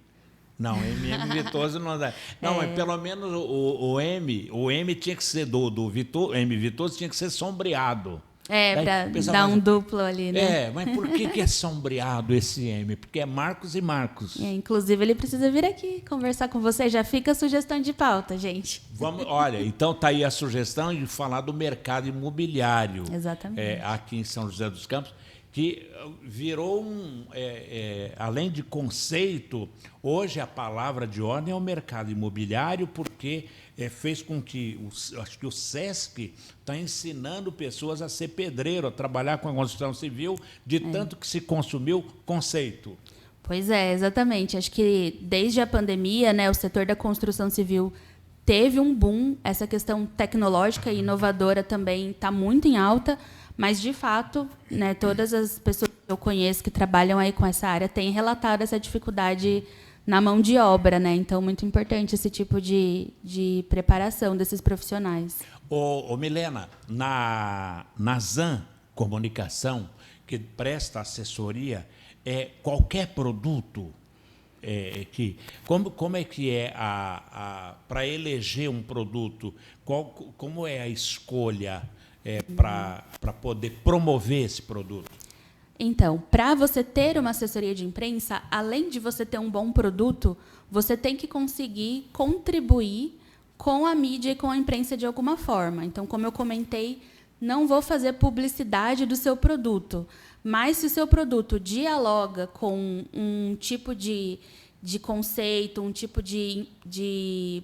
Não, MM Vituso não dá. Não, mas pelo menos o M tinha que ser do Vituso, M. Vituso tinha que ser sombreado. Para dar um duplo ali, né? Mas por que é sombreado esse M? Porque é Marcos e Marcos. Inclusive, ele precisa vir aqui conversar com você. Já fica a sugestão de pauta, gente. Olha, então está aí a sugestão de falar do mercado imobiliário. Exatamente. Aqui em São José dos Campos, que virou além de conceito, hoje a palavra de ordem é o mercado imobiliário, porque fez com que, acho que o SESC está ensinando pessoas a ser pedreiro, a trabalhar com a construção civil, de tanto que se consumiu conceito. Pois é, exatamente. Acho que desde a pandemia, né, o setor da construção civil teve um boom, essa questão tecnológica e inovadora também está muito em alta, mas, de fato, né, todas as pessoas que eu conheço que trabalham aí com essa área têm relatado essa dificuldade na mão de obra, né? Então, muito importante esse tipo de preparação desses profissionais. Ô Milena, na ZAN Comunicação, que presta assessoria, qualquer produto, como é que é para eleger um produto, como é a escolha para poder promover esse produto? Então, para você ter uma assessoria de imprensa, além de você ter um bom produto, você tem que conseguir contribuir com a mídia e com a imprensa de alguma forma. Então, como eu comentei, não vou fazer publicidade do seu produto, mas se o seu produto dialoga com um tipo de conceito, um tipo de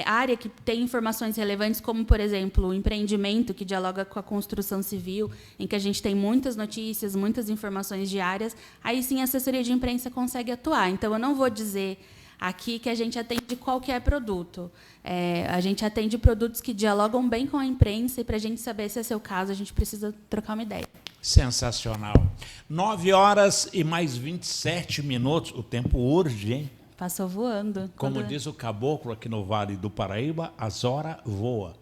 área que tem informações relevantes, como, por exemplo, o empreendimento, que dialoga com a construção civil, em que a gente tem muitas notícias, muitas informações diárias, aí sim a assessoria de imprensa consegue atuar. Então, eu não vou dizer aqui que a gente atende qualquer produto. A gente atende produtos que dialogam bem com a imprensa, e para a gente saber se é seu caso, a gente precisa trocar uma ideia. Sensacional. 9h mais 27. O tempo urge, hein? Passou voando. Como diz o caboclo aqui no Vale do Paraíba, as horas voam.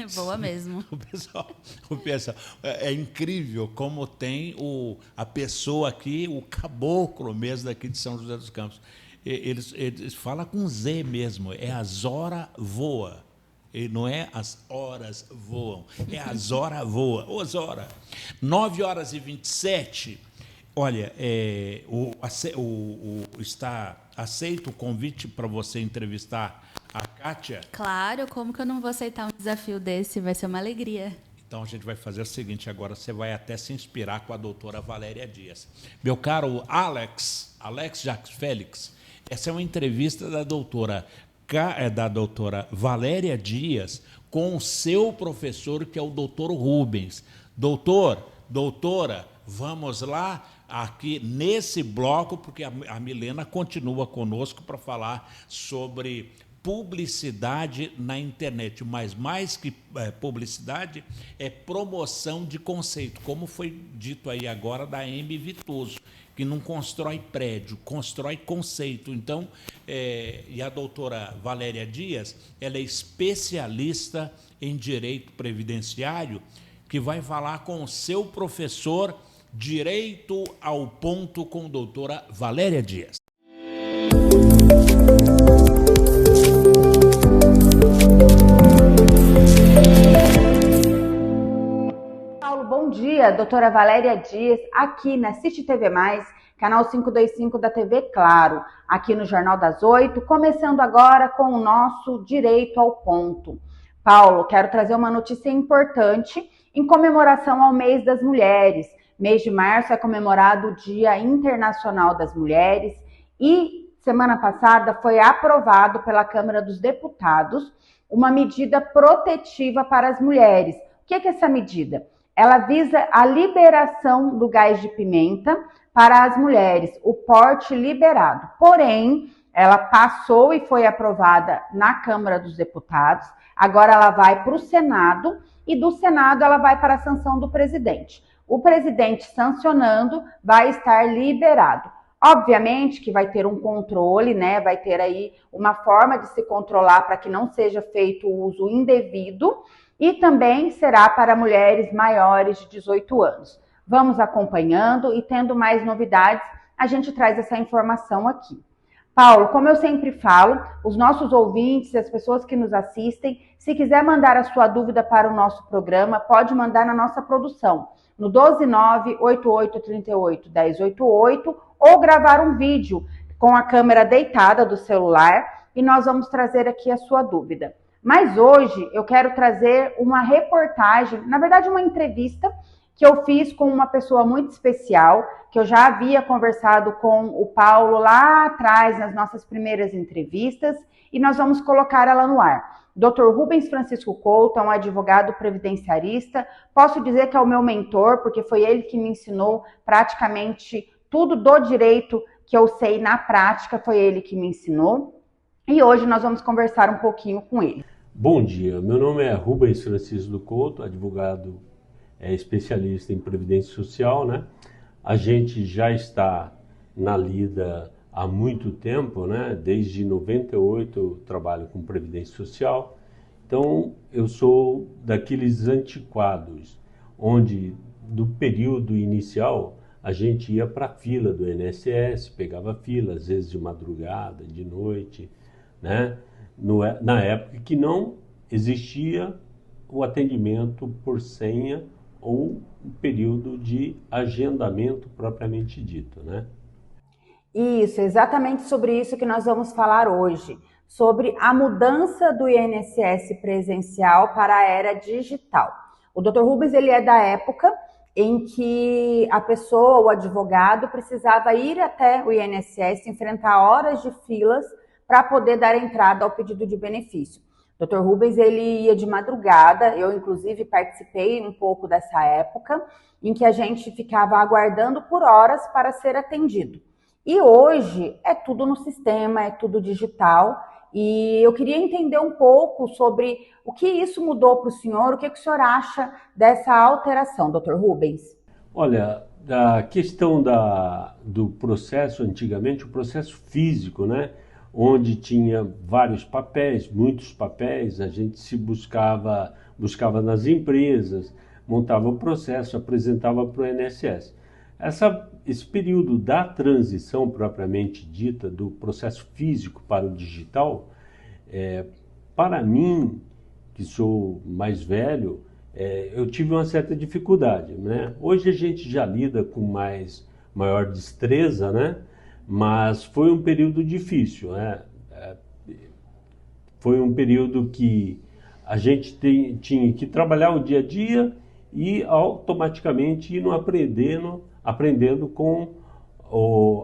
Voa mesmo. O pessoal, é incrível como tem a pessoa aqui, o caboclo mesmo daqui de São José dos Campos. Eles falam com Z mesmo, as horas voa. E não é as horas voam, as horas voam. As horas. 9h27. Olha, está aceito o convite para você entrevistar a Kátia? Claro, como que eu não vou aceitar um desafio desse? Vai ser uma alegria. Então, a gente vai fazer o seguinte, agora você vai até se inspirar com a doutora Valéria Dias. Meu caro Alex Jacques Félix, essa é uma entrevista da doutora Valéria Dias com o seu professor, que é o doutor Rubens. Doutora, vamos lá aqui nesse bloco, porque a Milena continua conosco para falar sobre publicidade na internet, mas mais que publicidade, é promoção de conceito, como foi dito aí agora da M. Vitoso, que não constrói prédio, constrói conceito. Então, e a doutora Valéria Dias, ela é especialista em direito previdenciário, que vai falar com o seu professor Direito ao Ponto com a doutora Valéria Dias. Paulo, bom dia, doutora Valéria Dias, aqui na City TV+, canal 525 da TV Claro, aqui no Jornal das 8, começando agora com o nosso Direito ao Ponto. Paulo, quero trazer uma notícia importante em comemoração ao Mês das Mulheres. Mês de março é comemorado o Dia Internacional das Mulheres e semana passada foi aprovado pela Câmara dos Deputados uma medida protetiva para as mulheres. O que é essa medida? Ela visa a liberação do gás de pimenta para as mulheres, o porte liberado. Porém, ela passou e foi aprovada na Câmara dos Deputados, agora ela vai para o Senado e do Senado ela vai para a sanção do presidente. O presidente sancionando vai estar liberado. Obviamente que vai ter um controle, né? Vai ter aí uma forma de se controlar para que não seja feito o uso indevido e também será para mulheres maiores de 18 anos. Vamos acompanhando e tendo mais novidades, a gente traz essa informação aqui. Paulo, como eu sempre falo, os nossos ouvintes, as pessoas que nos assistem, se quiser mandar a sua dúvida para o nosso programa, pode mandar na nossa produção, no 12988381088 ou gravar um vídeo com a câmera deitada do celular e nós vamos trazer aqui a sua dúvida. Mas hoje eu quero trazer uma reportagem, na verdade uma entrevista que eu fiz com uma pessoa muito especial, que eu já havia conversado com o Paulo lá atrás, nas nossas primeiras entrevistas, e nós vamos colocar ela no ar. Dr. Rubens Francisco Couto é um advogado previdenciarista, posso dizer que é o meu mentor, porque foi ele que me ensinou praticamente tudo do direito que eu sei na prática, foi ele que me ensinou, e hoje nós vamos conversar um pouquinho com ele. Bom dia, meu nome é Rubens Francisco Couto, advogado especialista em Previdência Social, né? A gente já está na lida há muito tempo, né? Desde 98 eu trabalho com Previdência Social. Então, eu sou daqueles antiquados, onde do período inicial a gente ia para a fila do INSS, pegava fila, às vezes de madrugada, de noite, né? Na época que não existia o atendimento por senha ou o período de agendamento propriamente dito, né? Isso, exatamente sobre isso que nós vamos falar hoje, sobre a mudança do INSS presencial para a era digital. O Dr. Rubens, ele é da época em que a pessoa, o advogado, precisava ir até o INSS, enfrentar horas de filas para poder dar entrada ao pedido de benefício. Dr. Rubens, ele ia de madrugada, eu inclusive participei um pouco dessa época, em que a gente ficava aguardando por horas para ser atendido. E hoje é tudo no sistema, é tudo digital, e eu queria entender um pouco sobre o que isso mudou para o senhor, o que o senhor acha dessa alteração, Dr. Rubens? Olha, a questão do processo, antigamente, o processo físico, né? Onde tinha vários papéis, muitos papéis, a gente se buscava nas empresas, montava o processo, apresentava para o INSS. Esse período da transição propriamente dita, do processo físico para o digital, para mim, que sou mais velho, eu tive uma certa dificuldade, né? Hoje a gente já lida com maior destreza, né? Mas foi um período difícil, né? Foi um período que a gente tinha que trabalhar o dia a dia e automaticamente ir aprendendo com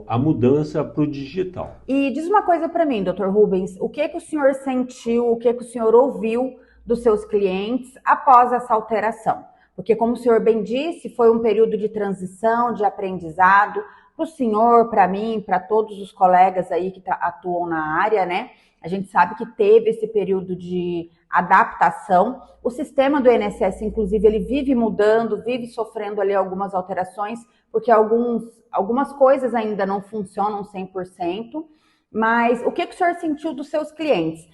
a mudança para o digital. E diz uma coisa para mim, Dr. Rubens, o que o senhor sentiu, o que o senhor ouviu dos seus clientes após essa alteração? Porque, como o senhor bem disse, foi um período de transição, de aprendizado, para o senhor, para mim, para todos os colegas aí que atuam na área, né? A gente sabe que teve esse período de adaptação. O sistema do INSS, inclusive, ele vive mudando, vive sofrendo ali algumas alterações, porque algumas coisas ainda não funcionam 100%. Mas o que o senhor sentiu dos seus clientes?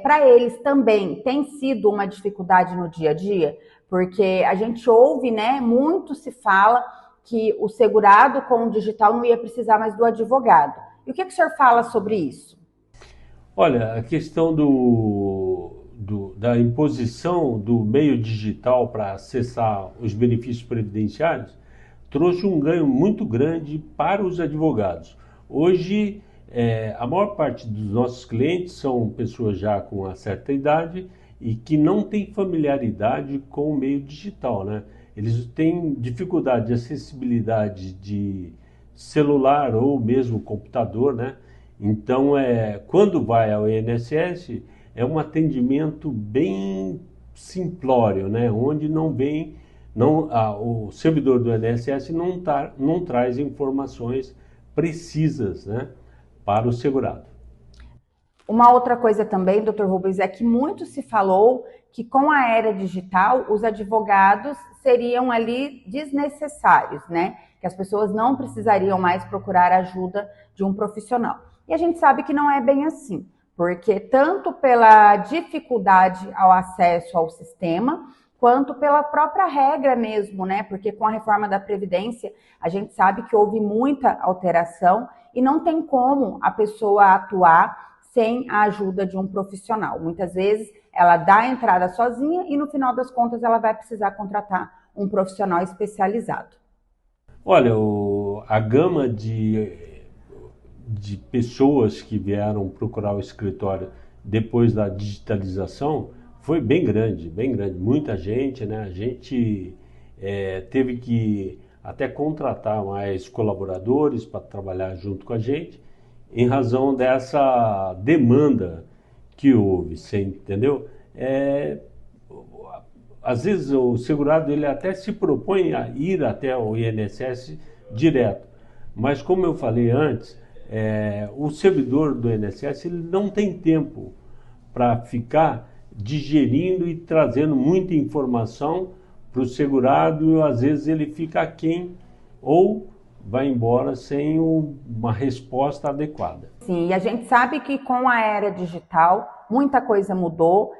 Para eles também tem sido uma dificuldade no dia a dia? Porque a gente ouve, né, muito se fala que o segurado com o digital não ia precisar mais do advogado. E o que o senhor fala sobre isso? Olha, a questão da imposição do meio digital para acessar os benefícios previdenciários trouxe um ganho muito grande para os advogados. Hoje, a maior parte dos nossos clientes são pessoas já com uma certa idade e que não têm familiaridade com o meio digital, né? Eles têm dificuldade de acessibilidade de celular ou mesmo computador, né? Então, quando vai ao INSS, é um atendimento bem simplório, né? Onde o servidor do INSS não traz informações precisas, né, para o segurado. Uma outra coisa também, Dr. Rubens, é que muito se falou que com a era digital, os advogados seriam ali desnecessários, né? Que as pessoas não precisariam mais procurar ajuda de um profissional. E a gente sabe que não é bem assim, porque tanto pela dificuldade ao acesso ao sistema, quanto pela própria regra mesmo, né? Porque com a reforma da Previdência, a gente sabe que houve muita alteração e não tem como a pessoa atuar sem a ajuda de um profissional. Muitas vezes ela dá a entrada sozinha e no final das contas ela vai precisar contratar um profissional especializado. Olha, a gama de pessoas que vieram procurar o escritório depois da digitalização foi bem grande, muita gente, né? A gente teve que até contratar mais colaboradores para trabalhar junto com a gente, em razão dessa demanda que houve, você entendeu? Às vezes o segurado ele até se propõe a ir até o INSS direto, mas como eu falei antes, o servidor do INSS ele não tem tempo para ficar digerindo e trazendo muita informação para o segurado, e às vezes ele fica aquém ou vai embora sem uma resposta adequada. Sim, e a gente sabe que com a era digital, muita coisa mudou.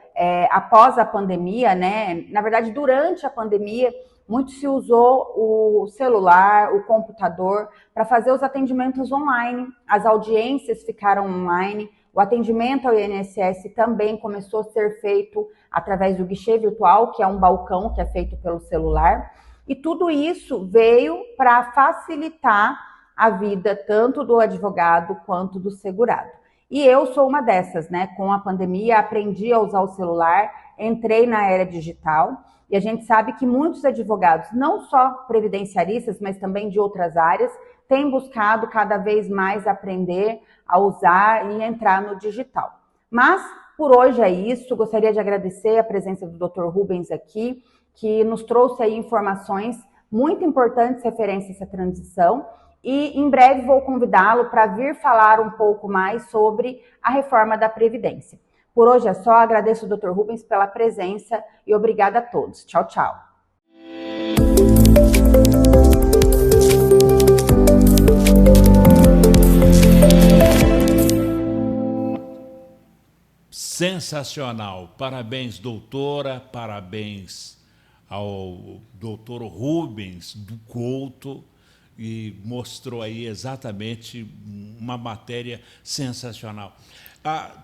Após a pandemia, né? Na verdade, durante a pandemia, muito se usou o celular, o computador, para fazer os atendimentos online. As audiências ficaram online. O atendimento ao INSS também começou a ser feito através do guichê virtual, que é um balcão que é feito pelo celular. E tudo isso veio para facilitar a vida tanto do advogado quanto do segurado. E eu sou uma dessas, né? Com a pandemia, aprendi a usar o celular, entrei na era digital. E a gente sabe que muitos advogados, não só previdenciaristas, mas também de outras áreas, têm buscado cada vez mais aprender a usar e entrar no digital. Mas, por hoje é isso. Gostaria de agradecer a presença do Dr. Rubens aqui, que nos trouxe aí informações muito importantes referentes a essa transição. E em breve vou convidá-lo para vir falar um pouco mais sobre a reforma da Previdência. Por hoje é só, agradeço ao Dr. Rubens pela presença e obrigada a todos. Tchau, tchau. Sensacional. Parabéns, doutora, parabéns ao doutor Rubens do Couto, e mostrou aí exatamente uma matéria sensacional.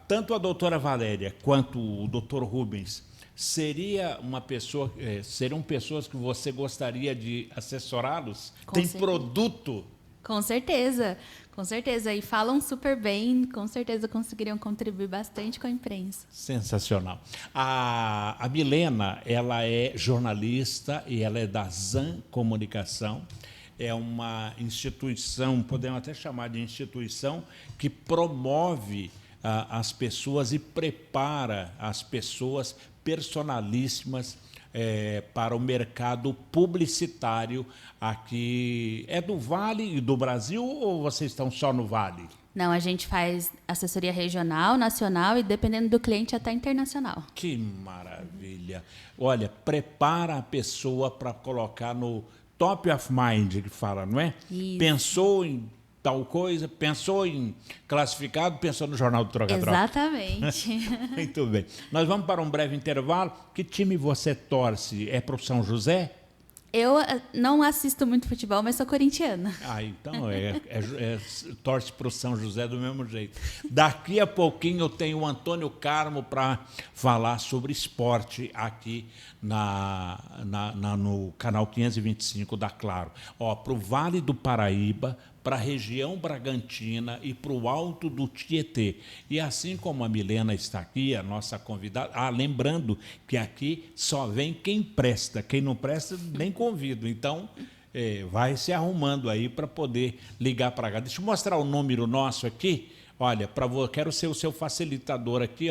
Tanto a doutora Valéria quanto o doutor Rubens seriam pessoas que você gostaria de assessorá-los? Tem produto? Com certeza, com certeza. E falam super bem, com certeza conseguiriam contribuir bastante com a imprensa. Sensacional. A Milena, ela é jornalista e ela é da Zan Comunicação. É uma instituição, podemos até chamar de instituição, que promove as pessoas e prepara as pessoas personalíssimas para o mercado publicitário aqui. É do Vale e do Brasil ou vocês estão só no Vale? Não, a gente faz assessoria regional, nacional e, dependendo do cliente, até internacional. Que maravilha! Olha, prepara a pessoa para colocar no top of mind, que fala, não é? Isso. Pensou em tal coisa, pensou em classificado, pensou no Jornal do Troca-Troca. Exatamente. Muito bem. Nós vamos para um breve intervalo. Que time você torce? É para o São José? Eu não assisto muito futebol, mas sou corintiana. Então torce para o São José do mesmo jeito. Daqui a pouquinho eu tenho o Antônio Carmo para falar sobre esporte aqui no canal 525 da Claro. Para o Vale do Paraíba, para a região Bragantina e para o Alto do Tietê. E assim como a Milena está aqui, a nossa convidada, lembrando que aqui só vem quem presta, quem não presta nem convido. Então, vai se arrumando aí para poder ligar para cá. Deixa eu mostrar o número nosso aqui. Olha, quero ser o seu facilitador aqui,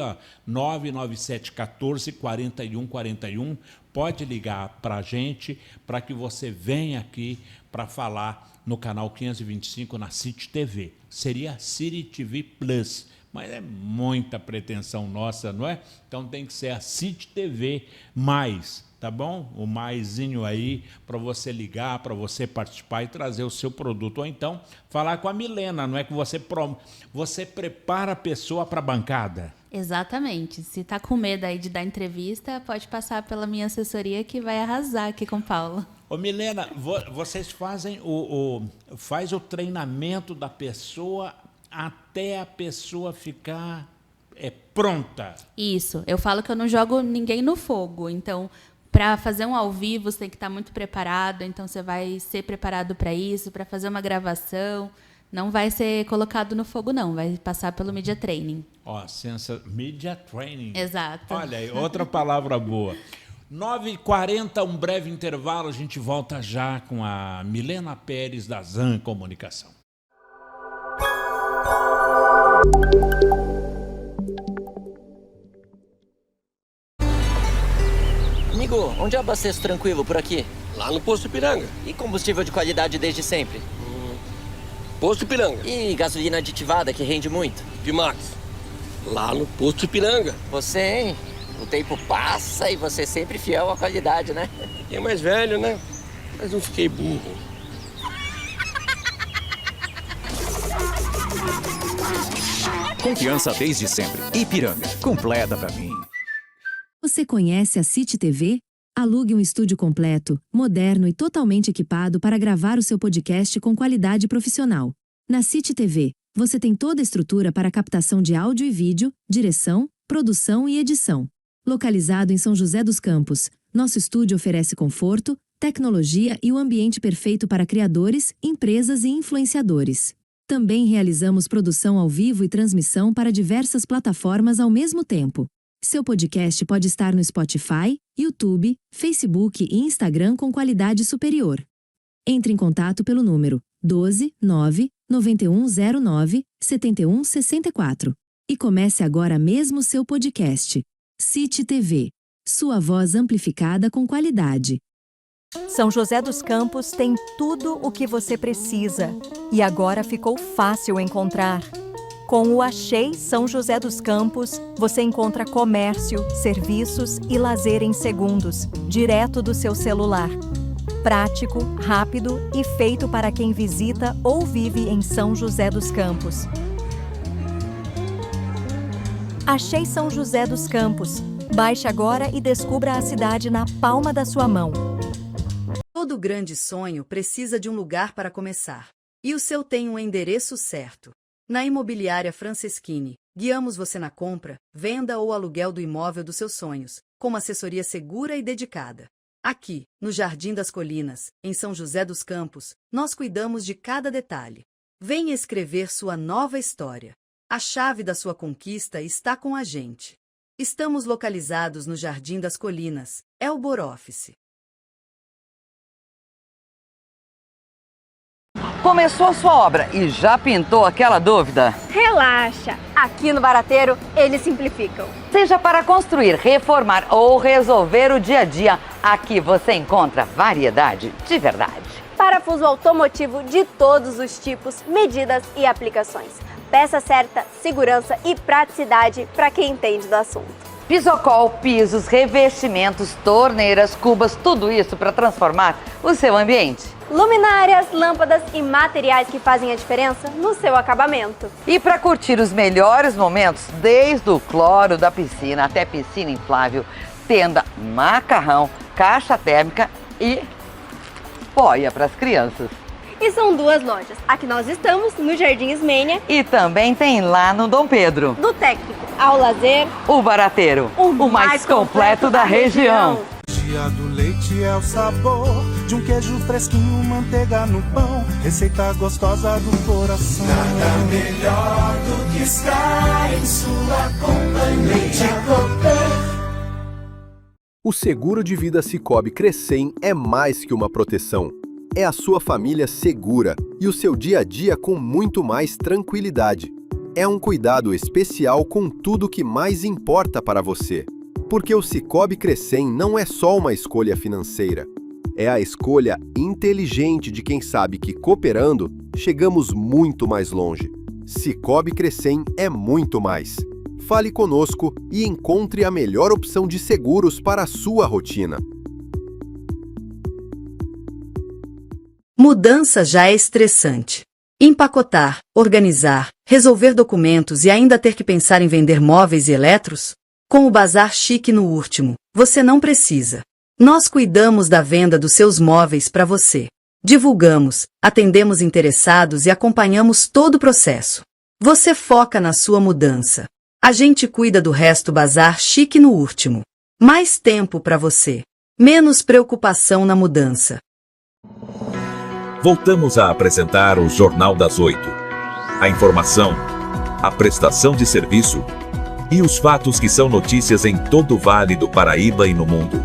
99714-4141. Pode ligar para a gente, para que você venha aqui para falar no canal 525 na City TV. Seria City TV Plus, mas é muita pretensão nossa, não é? Então tem que ser a City TV mais, tá bom? O maisinho aí para você ligar, para você participar e trazer o seu produto. Ou então falar com a Milena, não é que você prepara a pessoa para a bancada. Exatamente. Se está com medo aí de dar entrevista, pode passar pela minha assessoria que vai arrasar aqui com o Paulo. Ô Milena, vocês fazem o treinamento da pessoa até a pessoa ficar pronta. Isso. Eu falo que eu não jogo ninguém no fogo. Então, para fazer um ao vivo, você tem que estar muito preparado. Então, você vai ser preparado para isso, para fazer uma gravação. Não vai ser colocado no fogo, não. Vai passar pelo Media Training. Media Training. Exato. Olha aí, outra palavra boa. 9h40, um breve intervalo. A gente volta já com a Milena Pérez, da Zan Comunicação. Amigo, onde eu abasteço tranquilo por aqui? Lá no Posto Ipiranga. E combustível de qualidade desde sempre? Posto Ipiranga. E gasolina aditivada que rende muito? Pimax. Lá no Posto Ipiranga. Você, hein? O tempo passa e você sempre fiel à qualidade, né? E é mais velho, né? Mas não fiquei burro. Confiança desde sempre. Ipiranga, completa pra mim. Você conhece a City TV? Alugue um estúdio completo, moderno e totalmente equipado para gravar o seu podcast com qualidade profissional. Na City TV, você tem toda a estrutura para captação de áudio e vídeo, direção, produção e edição. Localizado em São José dos Campos, nosso estúdio oferece conforto, tecnologia e o ambiente perfeito para criadores, empresas e influenciadores. Também realizamos produção ao vivo e transmissão para diversas plataformas ao mesmo tempo. Seu podcast pode estar no Spotify, YouTube, Facebook e Instagram com qualidade superior. Entre em contato pelo número 12 9 9109 7164 e comece agora mesmo seu podcast. City TV, sua voz amplificada com qualidade. São José dos Campos tem tudo o que você precisa e agora ficou fácil encontrar. Com o Achei São José dos Campos, você encontra comércio, serviços e lazer em segundos, direto do seu celular. Prático, rápido e feito para quem visita ou vive em São José dos Campos. Achei São José dos Campos. Baixe agora e descubra a cidade na palma da sua mão. Todo grande sonho precisa de um lugar para começar. E o seu tem um endereço certo. Na Imobiliária Franceschini, guiamos você na compra, venda ou aluguel do imóvel dos seus sonhos, com uma assessoria segura e dedicada. Aqui, no Jardim das Colinas, em São José dos Campos, nós cuidamos de cada detalhe. Venha escrever sua nova história. A chave da sua conquista está com a gente. Estamos localizados no Jardim das Colinas, Elbor Office. Começou sua obra e já pintou aquela dúvida? Relaxa! Aqui no Barateiro, eles simplificam. Seja para construir, reformar ou resolver o dia a dia, aqui você encontra variedade de verdade. Parafuso automotivo de todos os tipos, medidas e aplicações. Peça certa, segurança e praticidade para quem entende do assunto. Pisocol, pisos, revestimentos, torneiras, cubas, tudo isso para transformar o seu ambiente. Luminárias, lâmpadas e materiais que fazem a diferença no seu acabamento. E para curtir os melhores momentos, desde o cloro da piscina até piscina inflável, tenda, macarrão, caixa térmica e boia para as crianças. E são duas lojas. Aqui nós estamos, no Jardim Ismênia. E também tem lá no Dom Pedro. Do técnico ao lazer, o Barateiro, o mais completo da região. Dia do leite é o sabor de um queijo fresquinho, manteiga no pão, receita gostosa do coração. Nada melhor do que estar em sua companhia. O seguro de vida Cicobi Crecem é mais que uma proteção. É a sua família segura e o seu dia a dia com muito mais tranquilidade. É um cuidado especial com tudo que mais importa para você. Porque o Cicobi Crecem não é só uma escolha financeira. É a escolha inteligente de quem sabe que cooperando, chegamos muito mais longe. Cicobi Crecem é muito mais. Fale conosco e encontre a melhor opção de seguros para a sua rotina. Mudança já é estressante. Empacotar, organizar, resolver documentos e ainda ter que pensar em vender móveis e eletros? Com o Bazar Chique no Último, você não precisa. Nós cuidamos da venda dos seus móveis para você. Divulgamos, atendemos interessados e acompanhamos todo o processo. Você foca na sua mudança. A gente cuida do resto. Bazar Chique no Último. Mais tempo para você. Menos preocupação na mudança. Voltamos a apresentar o Jornal das 8. A informação, a prestação de serviço e os fatos que são notícias em todo o Vale do Paraíba e no mundo.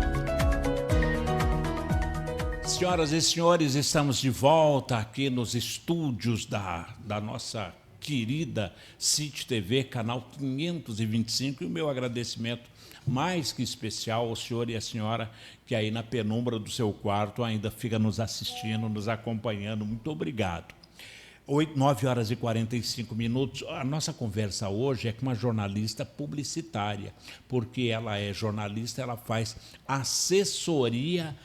Senhoras e senhores, estamos de volta aqui nos estúdios da nossa querida City TV, canal 525, e o meu agradecimento mais que especial ao senhor e à senhora que aí na penumbra do seu quarto ainda fica nos assistindo, nos acompanhando. Muito obrigado. 9 horas e 45 minutos. A nossa conversa hoje é com uma jornalista publicitária, porque ela é jornalista, ela faz assessoria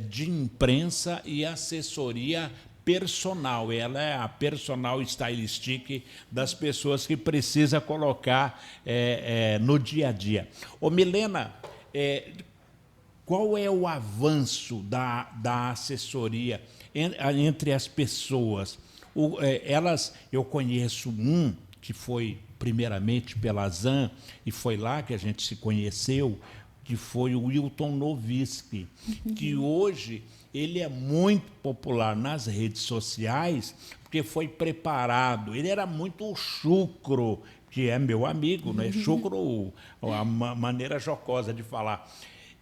de imprensa e assessoria personal, ela é a personal stylistic das pessoas que precisa colocar no dia a dia. Ô Milena, qual é o avanço da assessoria entre as pessoas? Eu conheço um que foi primeiramente pela ZAN, e foi lá que a gente se conheceu, que foi o Wilton Noviski, que hoje ele é muito popular nas redes sociais, porque foi preparado. Ele era muito chucro, que é meu amigo, né? Chucro, a maneira jocosa de falar.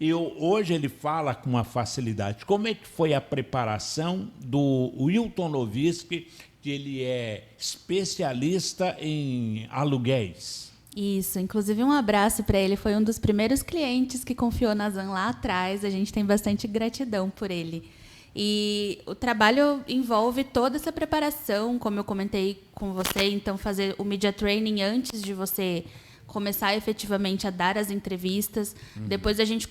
E hoje ele fala com uma facilidade. Como é que foi a preparação do Wilton Noviski, que ele é especialista em aluguéis? Isso, inclusive um abraço para ele, foi um dos primeiros clientes que confiou na ZAN lá atrás, a gente tem bastante gratidão por ele. E o trabalho envolve toda essa preparação, como eu comentei com você, então fazer o media training antes de você começar efetivamente a dar as entrevistas. Depois a gente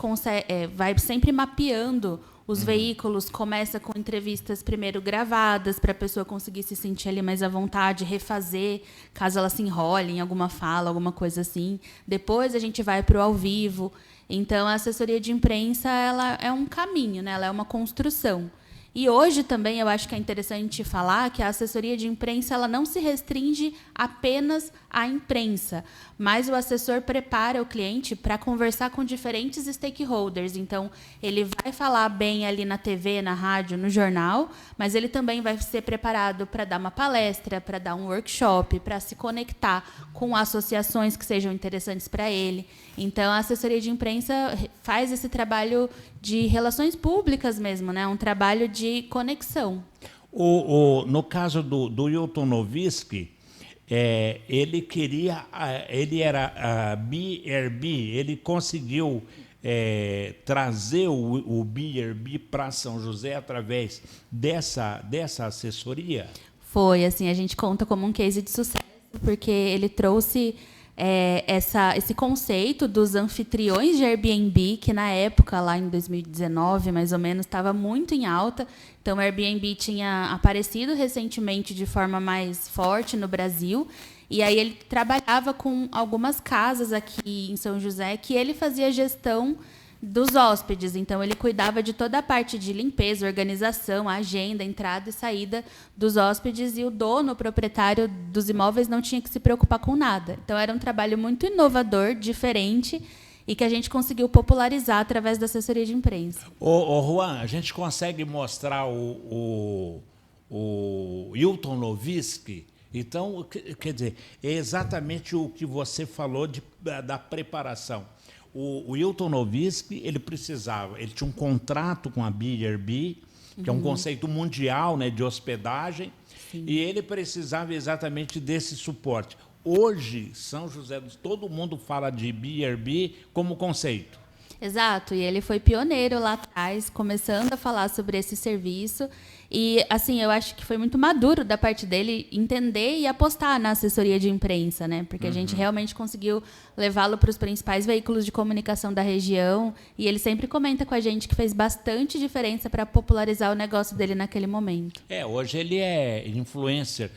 vai sempre mapeando os veículos, começa com entrevistas primeiro gravadas, para a pessoa conseguir se sentir ali mais à vontade, refazer, caso ela se enrole em alguma fala, alguma coisa assim. Depois a gente vai para o ao vivo. Então, a assessoria de imprensa ela é um caminho, né? Ela é uma construção. E hoje também eu acho que é interessante falar que a assessoria de imprensa ela não se restringe apenas à imprensa, mas o assessor prepara o cliente para conversar com diferentes stakeholders. Então, ele vai falar bem ali na TV, na rádio, no jornal, mas ele também vai ser preparado para dar uma palestra, para dar um workshop, para se conectar com associações que sejam interessantes para ele. Então, a assessoria de imprensa faz esse trabalho de relações públicas mesmo, né? Um trabalho de conexão. No caso do Wilton Noviski, ele era B&B, ele conseguiu trazer o B&B para São José através dessa assessoria? Foi, assim, a gente conta como um case de sucesso, porque ele trouxe esse conceito dos anfitriões de Airbnb, que na época, lá em 2019, mais ou menos, estava muito em alta. Então, o Airbnb tinha aparecido recentemente de forma mais forte no Brasil. E aí ele trabalhava com algumas casas aqui em São José que ele fazia gestão dos hóspedes. Então, ele cuidava de toda a parte de limpeza, organização, agenda, entrada e saída dos hóspedes, e o dono, o proprietário dos imóveis, não tinha que se preocupar com nada. Então, era um trabalho muito inovador, diferente, e que a gente conseguiu popularizar através da assessoria de imprensa. Juan, a gente consegue mostrar o Wilton Noviski? Então, quer dizer, é exatamente o que você falou da preparação. O Wilton Noviski, ele tinha um contrato com a B&B, que é um conceito mundial, né, de hospedagem, e ele precisava exatamente desse suporte. Hoje, São José, todo mundo fala de B&B como conceito. Exato, e ele foi pioneiro lá atrás, começando a falar sobre esse serviço. E, assim, eu acho que foi muito maduro da parte dele entender e apostar na assessoria de imprensa, né? Porque a gente realmente conseguiu levá-lo para os principais veículos de comunicação da região. E ele sempre comenta com a gente que fez bastante diferença para popularizar o negócio dele naquele momento. Hoje ele é influencer.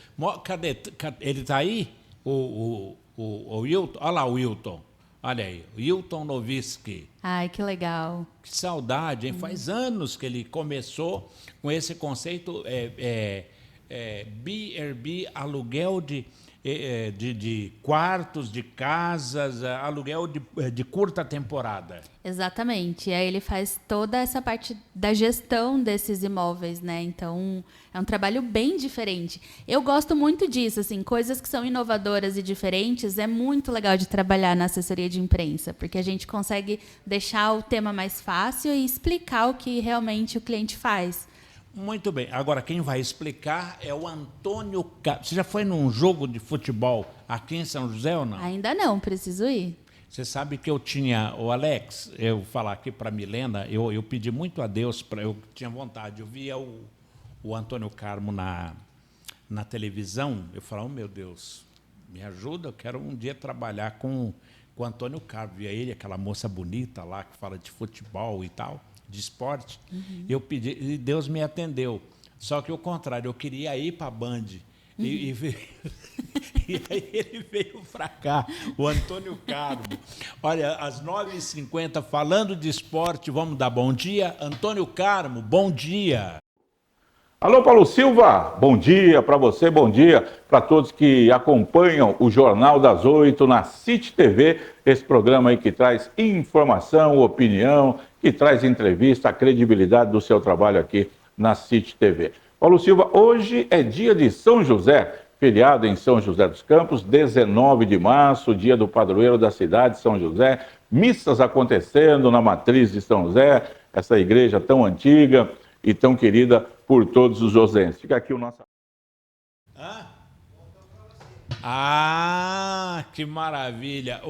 Cadê? Ele está aí? O Wilton? Olha lá o Wilton. Olha aí, Wilton Noviski. Ai, que legal. Que saudade, hein? Faz anos que ele começou com esse conceito B&B, aluguel de quartos, de casas, aluguel de curta temporada. Exatamente. E aí ele faz toda essa parte da gestão desses imóveis, né? Então, é um trabalho bem diferente. Eu gosto muito disso, assim, coisas que são inovadoras e diferentes, é muito legal de trabalhar na assessoria de imprensa, porque a gente consegue deixar o tema mais fácil e explicar o que realmente o cliente faz. Muito bem. Agora, quem vai explicar é o Antônio Carmo. Você já foi num jogo de futebol aqui em São José ou não? Ainda não, preciso ir. Você sabe que eu tinha... O Alex, eu vou falar aqui para a Milena, eu pedi muito a Deus, eu tinha vontade. Eu via o Antônio Carmo na televisão, eu falava, oh, meu Deus, me ajuda, eu quero um dia trabalhar com o Antônio Carmo. Via ele, aquela moça bonita lá que fala de futebol e tal, de esporte. Eu pedi e Deus me atendeu. Só que o contrário, eu queria ir para a Band. E aí ele veio para cá, o Antônio Carmo. Olha, às 9h50, falando de esporte, vamos dar bom dia. Antônio Carmo, bom dia. Alô, Paulo Silva, bom dia para você, bom dia para todos que acompanham o Jornal das 8 na City TV, esse programa aí que traz informação, opinião, que traz entrevista, a credibilidade do seu trabalho aqui na City TV. Paulo Silva, hoje é dia de São José, feriado em São José dos Campos, 19 de março, dia do padroeiro da cidade de São José, missas acontecendo na matriz de São José, essa igreja tão antiga e tão querida por todos os josenses. Fica aqui o nosso... Que maravilha!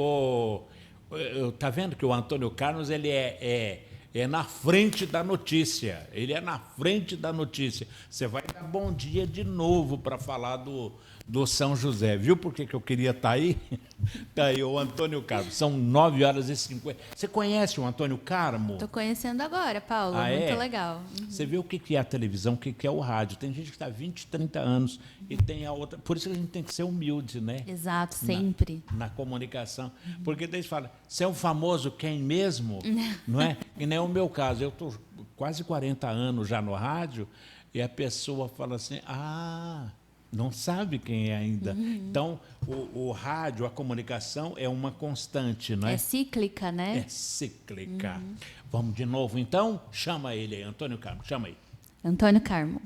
Tá vendo que o Antônio Carlos, ele é na frente da notícia. Ele é na frente da notícia. Você vai dar bom dia de novo para falar do São José. Viu por que eu queria estar aí? Está aí o Antônio Carmo. São 9h50. Você conhece o Antônio Carmo? Estou conhecendo agora, Paulo. Muito legal. Você vê o que é a televisão, o que é o rádio. Tem gente que está há 20, 30 anos e tem a outra. Por isso que a gente tem que ser humilde, né? Exato, sempre. Na comunicação. Porque daí fala, você é o famoso quem mesmo? Não é? E nem é o meu caso. Eu estou quase 40 anos já no rádio e a pessoa fala assim, não sabe quem é ainda. Então, o rádio, a comunicação é uma constante, não é? É cíclica, né? É cíclica. Vamos de novo, então? Chama ele aí, Antônio Carmo, chama aí. Antônio Carmo.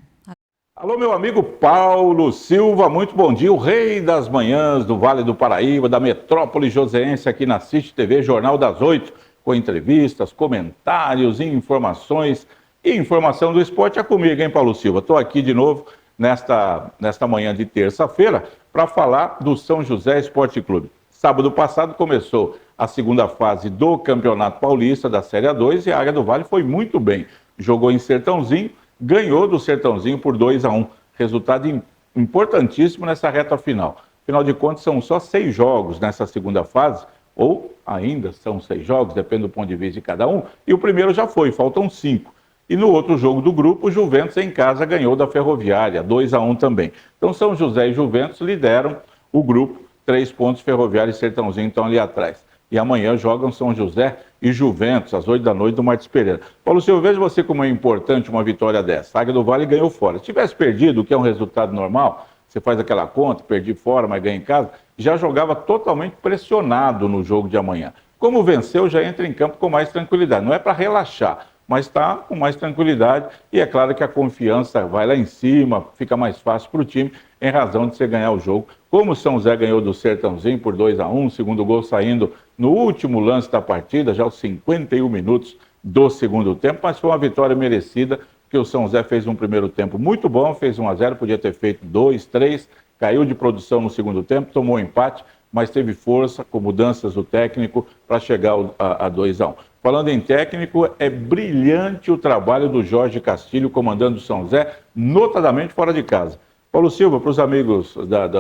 Alô, meu amigo Paulo Silva, muito bom dia, o rei das manhãs do Vale do Paraíba, da metrópole joseense aqui na City TV, Jornal das 8, com entrevistas, comentários, informações e informação do esporte. É comigo, hein, Paulo Silva? Estou aqui de novo nesta manhã de terça-feira para falar do São José Esporte Clube. Sábado passado começou a segunda fase do Campeonato Paulista da Série A2 e a Águia do Vale foi muito bem. Jogou em Sertãozinho, ganhou do Sertãozinho por 2-1. Resultado importantíssimo nessa reta final. Afinal de contas, são só 6 jogos nessa segunda fase, ou ainda são 6 jogos, depende do ponto de vista de cada um, e o primeiro já foi, faltam 5. E no outro jogo do grupo, o Juventus em casa ganhou da Ferroviária, 2-1 também. Então, São José e Juventus lideram o grupo, 3 pontos, Ferroviária e Sertãozinho estão ali atrás. E amanhã jogam São José e Juventus, às 8 da noite, do Martins Pereira. Paulo Silva, veja você como é importante uma vitória dessa. A Águia do Vale ganhou fora. Se tivesse perdido, o que é um resultado normal, você faz aquela conta, perdi fora, mas ganha em casa, já jogava totalmente pressionado no jogo de amanhã. Como venceu, já entra em campo com mais tranquilidade. Não é para relaxar, mas está com mais tranquilidade e é claro que a confiança vai lá em cima, fica mais fácil para o time em razão de você ganhar o jogo. Como o São José ganhou do Sertãozinho por 2-1, segundo gol saindo no último lance da partida, já aos 51 minutos do segundo tempo, mas foi uma vitória merecida, porque o São José fez um primeiro tempo muito bom, fez 1-0, podia ter feito 2, 3, caiu de produção no segundo tempo, tomou um empate, mas teve força com mudanças do técnico para chegar a 2-1. Falando em técnico, é brilhante o trabalho do Jorge Castilho comandando o São José, notadamente fora de casa. Paulo Silva, para os amigos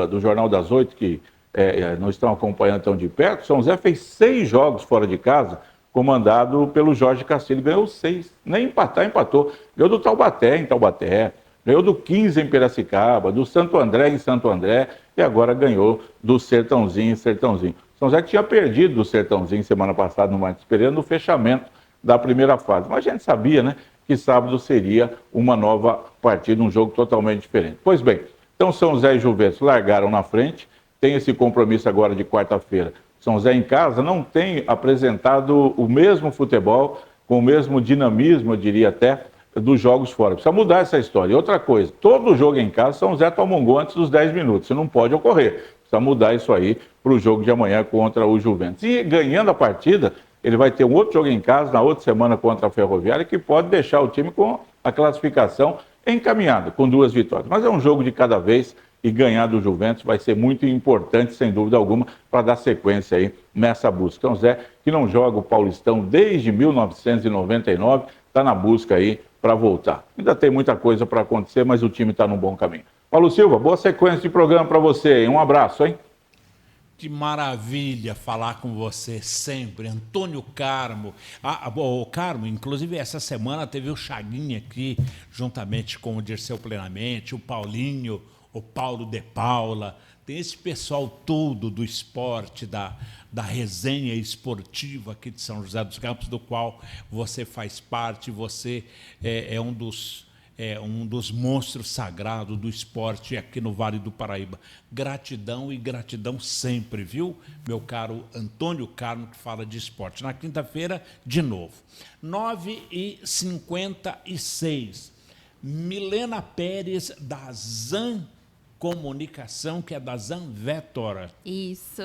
do Jornal das 8 que não estão acompanhando tão de perto, São José fez 6 jogos fora de casa, comandado pelo Jorge Castilho, ganhou 6, nem empatar, empatou. Ganhou do Taubaté em Taubaté, ganhou do 15 em Piracicaba, do Santo André em Santo André e agora ganhou do Sertãozinho em Sertãozinho. São José que tinha perdido do Sertãozinho semana passada no Martins Pereira no fechamento da primeira fase. Mas a gente sabia, né, que sábado seria uma nova partida, um jogo totalmente diferente. Pois bem, então São José e Juventus largaram na frente, tem esse compromisso agora de quarta-feira. São José em casa não tem apresentado o mesmo futebol, com o mesmo dinamismo, eu diria até, dos jogos fora. Precisa mudar essa história. E outra coisa, todo jogo em casa, São José toma um gol antes dos 10 minutos. Isso não pode ocorrer. Precisa mudar isso aí para o jogo de amanhã contra o Juventus. E ganhando a partida, ele vai ter um outro jogo em casa, na outra semana contra a Ferroviária, que pode deixar o time com a classificação encaminhada, com 2 vitórias. Mas é um jogo de cada vez e ganhar do Juventus vai ser muito importante, sem dúvida alguma, para dar sequência aí nessa busca. Então, Zé, que não joga o Paulistão desde 1999, está na busca aí para voltar. Ainda tem muita coisa para acontecer, mas o time está num bom caminho. Paulo Silva, boa sequência de programa para você, hein? Um abraço, hein? Que maravilha falar com você sempre, Antônio Carmo. O Carmo, inclusive, essa semana teve o Chaguinha aqui, juntamente com o Dirceu Plenamente, o Paulinho, o Paulo de Paula. Tem esse pessoal todo do esporte, da resenha esportiva aqui de São José dos Campos, do qual você faz parte. Você é um dos monstros sagrados do esporte aqui no Vale do Paraíba. Gratidão e gratidão sempre, viu, meu caro Antônio Carmo, que fala de esporte. Na quinta-feira, de novo. 9h56. Milena Pérez, da Zan Comunicação, que é da Zanvetor. Isso.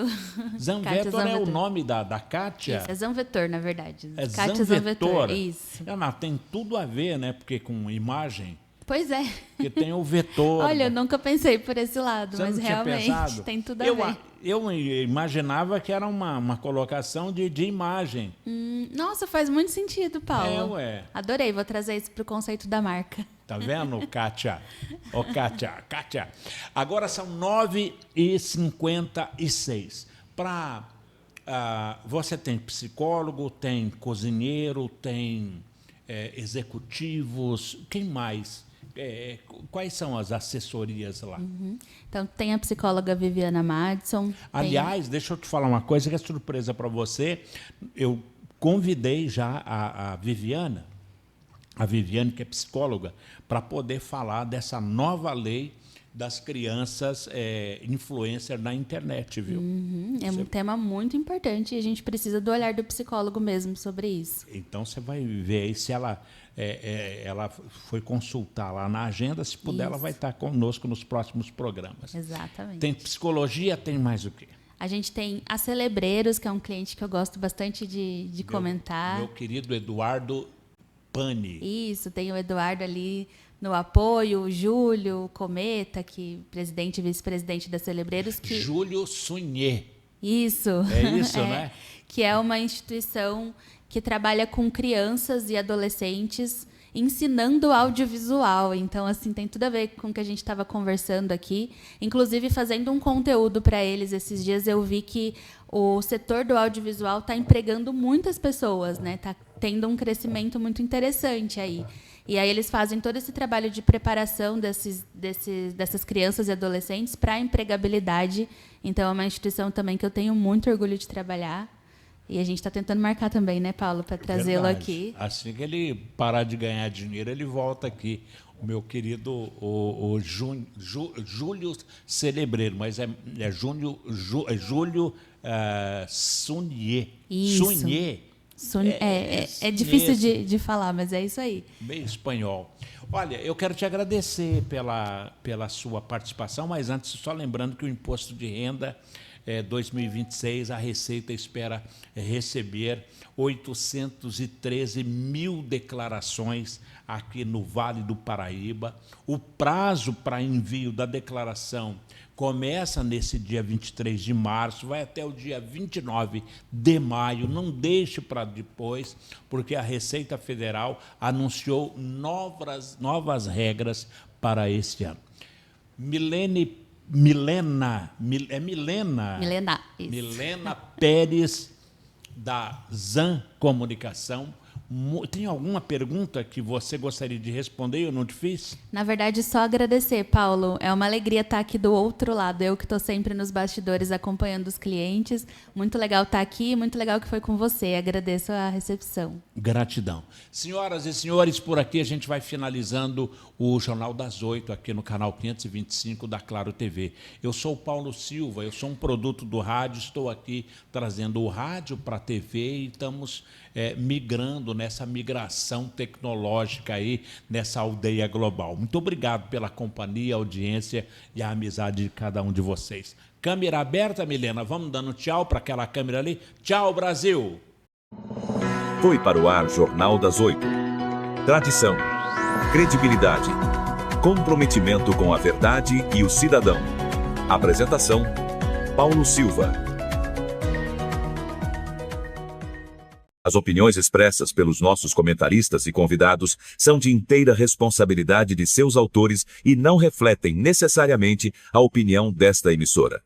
Zanvetor é o nome da Kátia? Isso, é Zanvetor, na verdade. É Kátia Zanvetor. Isso. Tem tudo a ver, né? Porque com imagem... Pois é. Porque tem o vetor. Olha, eu nunca pensei por esse lado, Você mas não tinha realmente pensado? tem tudo a ver. Eu imaginava que era uma colocação de imagem. Nossa, faz muito sentido, Paulo. Ué. Adorei, vou trazer isso para o conceito da marca. Tá vendo, Kátia? Kátia. Agora são 9h56. Você tem psicólogo, tem cozinheiro, tem executivos, quem mais? Quais são as assessorias lá? Então, tem a psicóloga Viviana Madison. Aliás, deixa eu te falar uma coisa que é surpresa para você. Eu convidei já a Viviane, que é psicóloga, para poder falar dessa nova lei das crianças influencer na internet, viu? É um tema muito importante e a gente precisa do olhar do psicólogo mesmo sobre isso. Então, você vai ver aí se ela foi consultar lá na agenda, se puder, ela vai estar conosco nos próximos programas. Exatamente. Tem psicologia, tem mais o quê? A gente tem a Celebreiros, que é um cliente que eu gosto bastante de comentar. Meu querido Eduardo Pani. Isso, tem o Eduardo ali no apoio, o Júlio Cometa, que presidente e vice-presidente da Celebreiros. Júlio Sunhê. Isso. É isso, né? Que é uma instituição que trabalha com crianças e adolescentes ensinando audiovisual. Então, assim, tem tudo a ver com o que a gente estava conversando aqui. Inclusive, fazendo um conteúdo para eles esses dias, eu vi que o setor do audiovisual está empregando muitas pessoas, né? Está tendo um crescimento muito interessante aí. E aí eles fazem todo esse trabalho de preparação dessas crianças e adolescentes para a empregabilidade. Então, é uma instituição também que eu tenho muito orgulho de trabalhar. E a gente está tentando marcar também, né, Paulo, para trazê-lo aqui. Assim que ele parar de ganhar dinheiro, ele volta aqui. O meu querido Júlio Celebreiro, mas é Júlio Sunhê. Sunhê. É difícil de falar, mas é isso aí. Meio espanhol. Olha, eu quero te agradecer pela sua participação, mas antes, só lembrando que o imposto de renda 2026, a Receita espera receber 813 mil declarações aqui no Vale do Paraíba. O prazo para envio da declaração começa nesse dia 23 de março, vai até o dia 29 de maio. Não deixe para depois, porque a Receita Federal anunciou novas regras para este ano. Milena Pérez, da Zan Comunicação. Tem alguma pergunta que você gostaria de responder e eu não te fiz? Na verdade, só agradecer, Paulo. É uma alegria estar aqui do outro lado. Eu que estou sempre nos bastidores acompanhando os clientes. Muito legal estar aqui, muito legal que foi com você. Agradeço a recepção. Gratidão. Senhoras e senhores, por aqui a gente vai finalizando o Jornal das 8 aqui no canal 525 da Claro TV. Eu sou o Paulo Silva, eu sou um produto do rádio, estou aqui trazendo o rádio para a TV e estamos migrando nessa migração tecnológica aí, nessa aldeia global. Muito obrigado pela companhia, audiência e a amizade de cada um de vocês. Câmera aberta, Milena, vamos dando tchau para aquela câmera ali. Tchau, Brasil! Foi para o ar Jornal das 8. Tradição, credibilidade, comprometimento com a verdade e o cidadão. Apresentação, Paulo Silva. As opiniões expressas pelos nossos comentaristas e convidados são de inteira responsabilidade de seus autores e não refletem necessariamente a opinião desta emissora.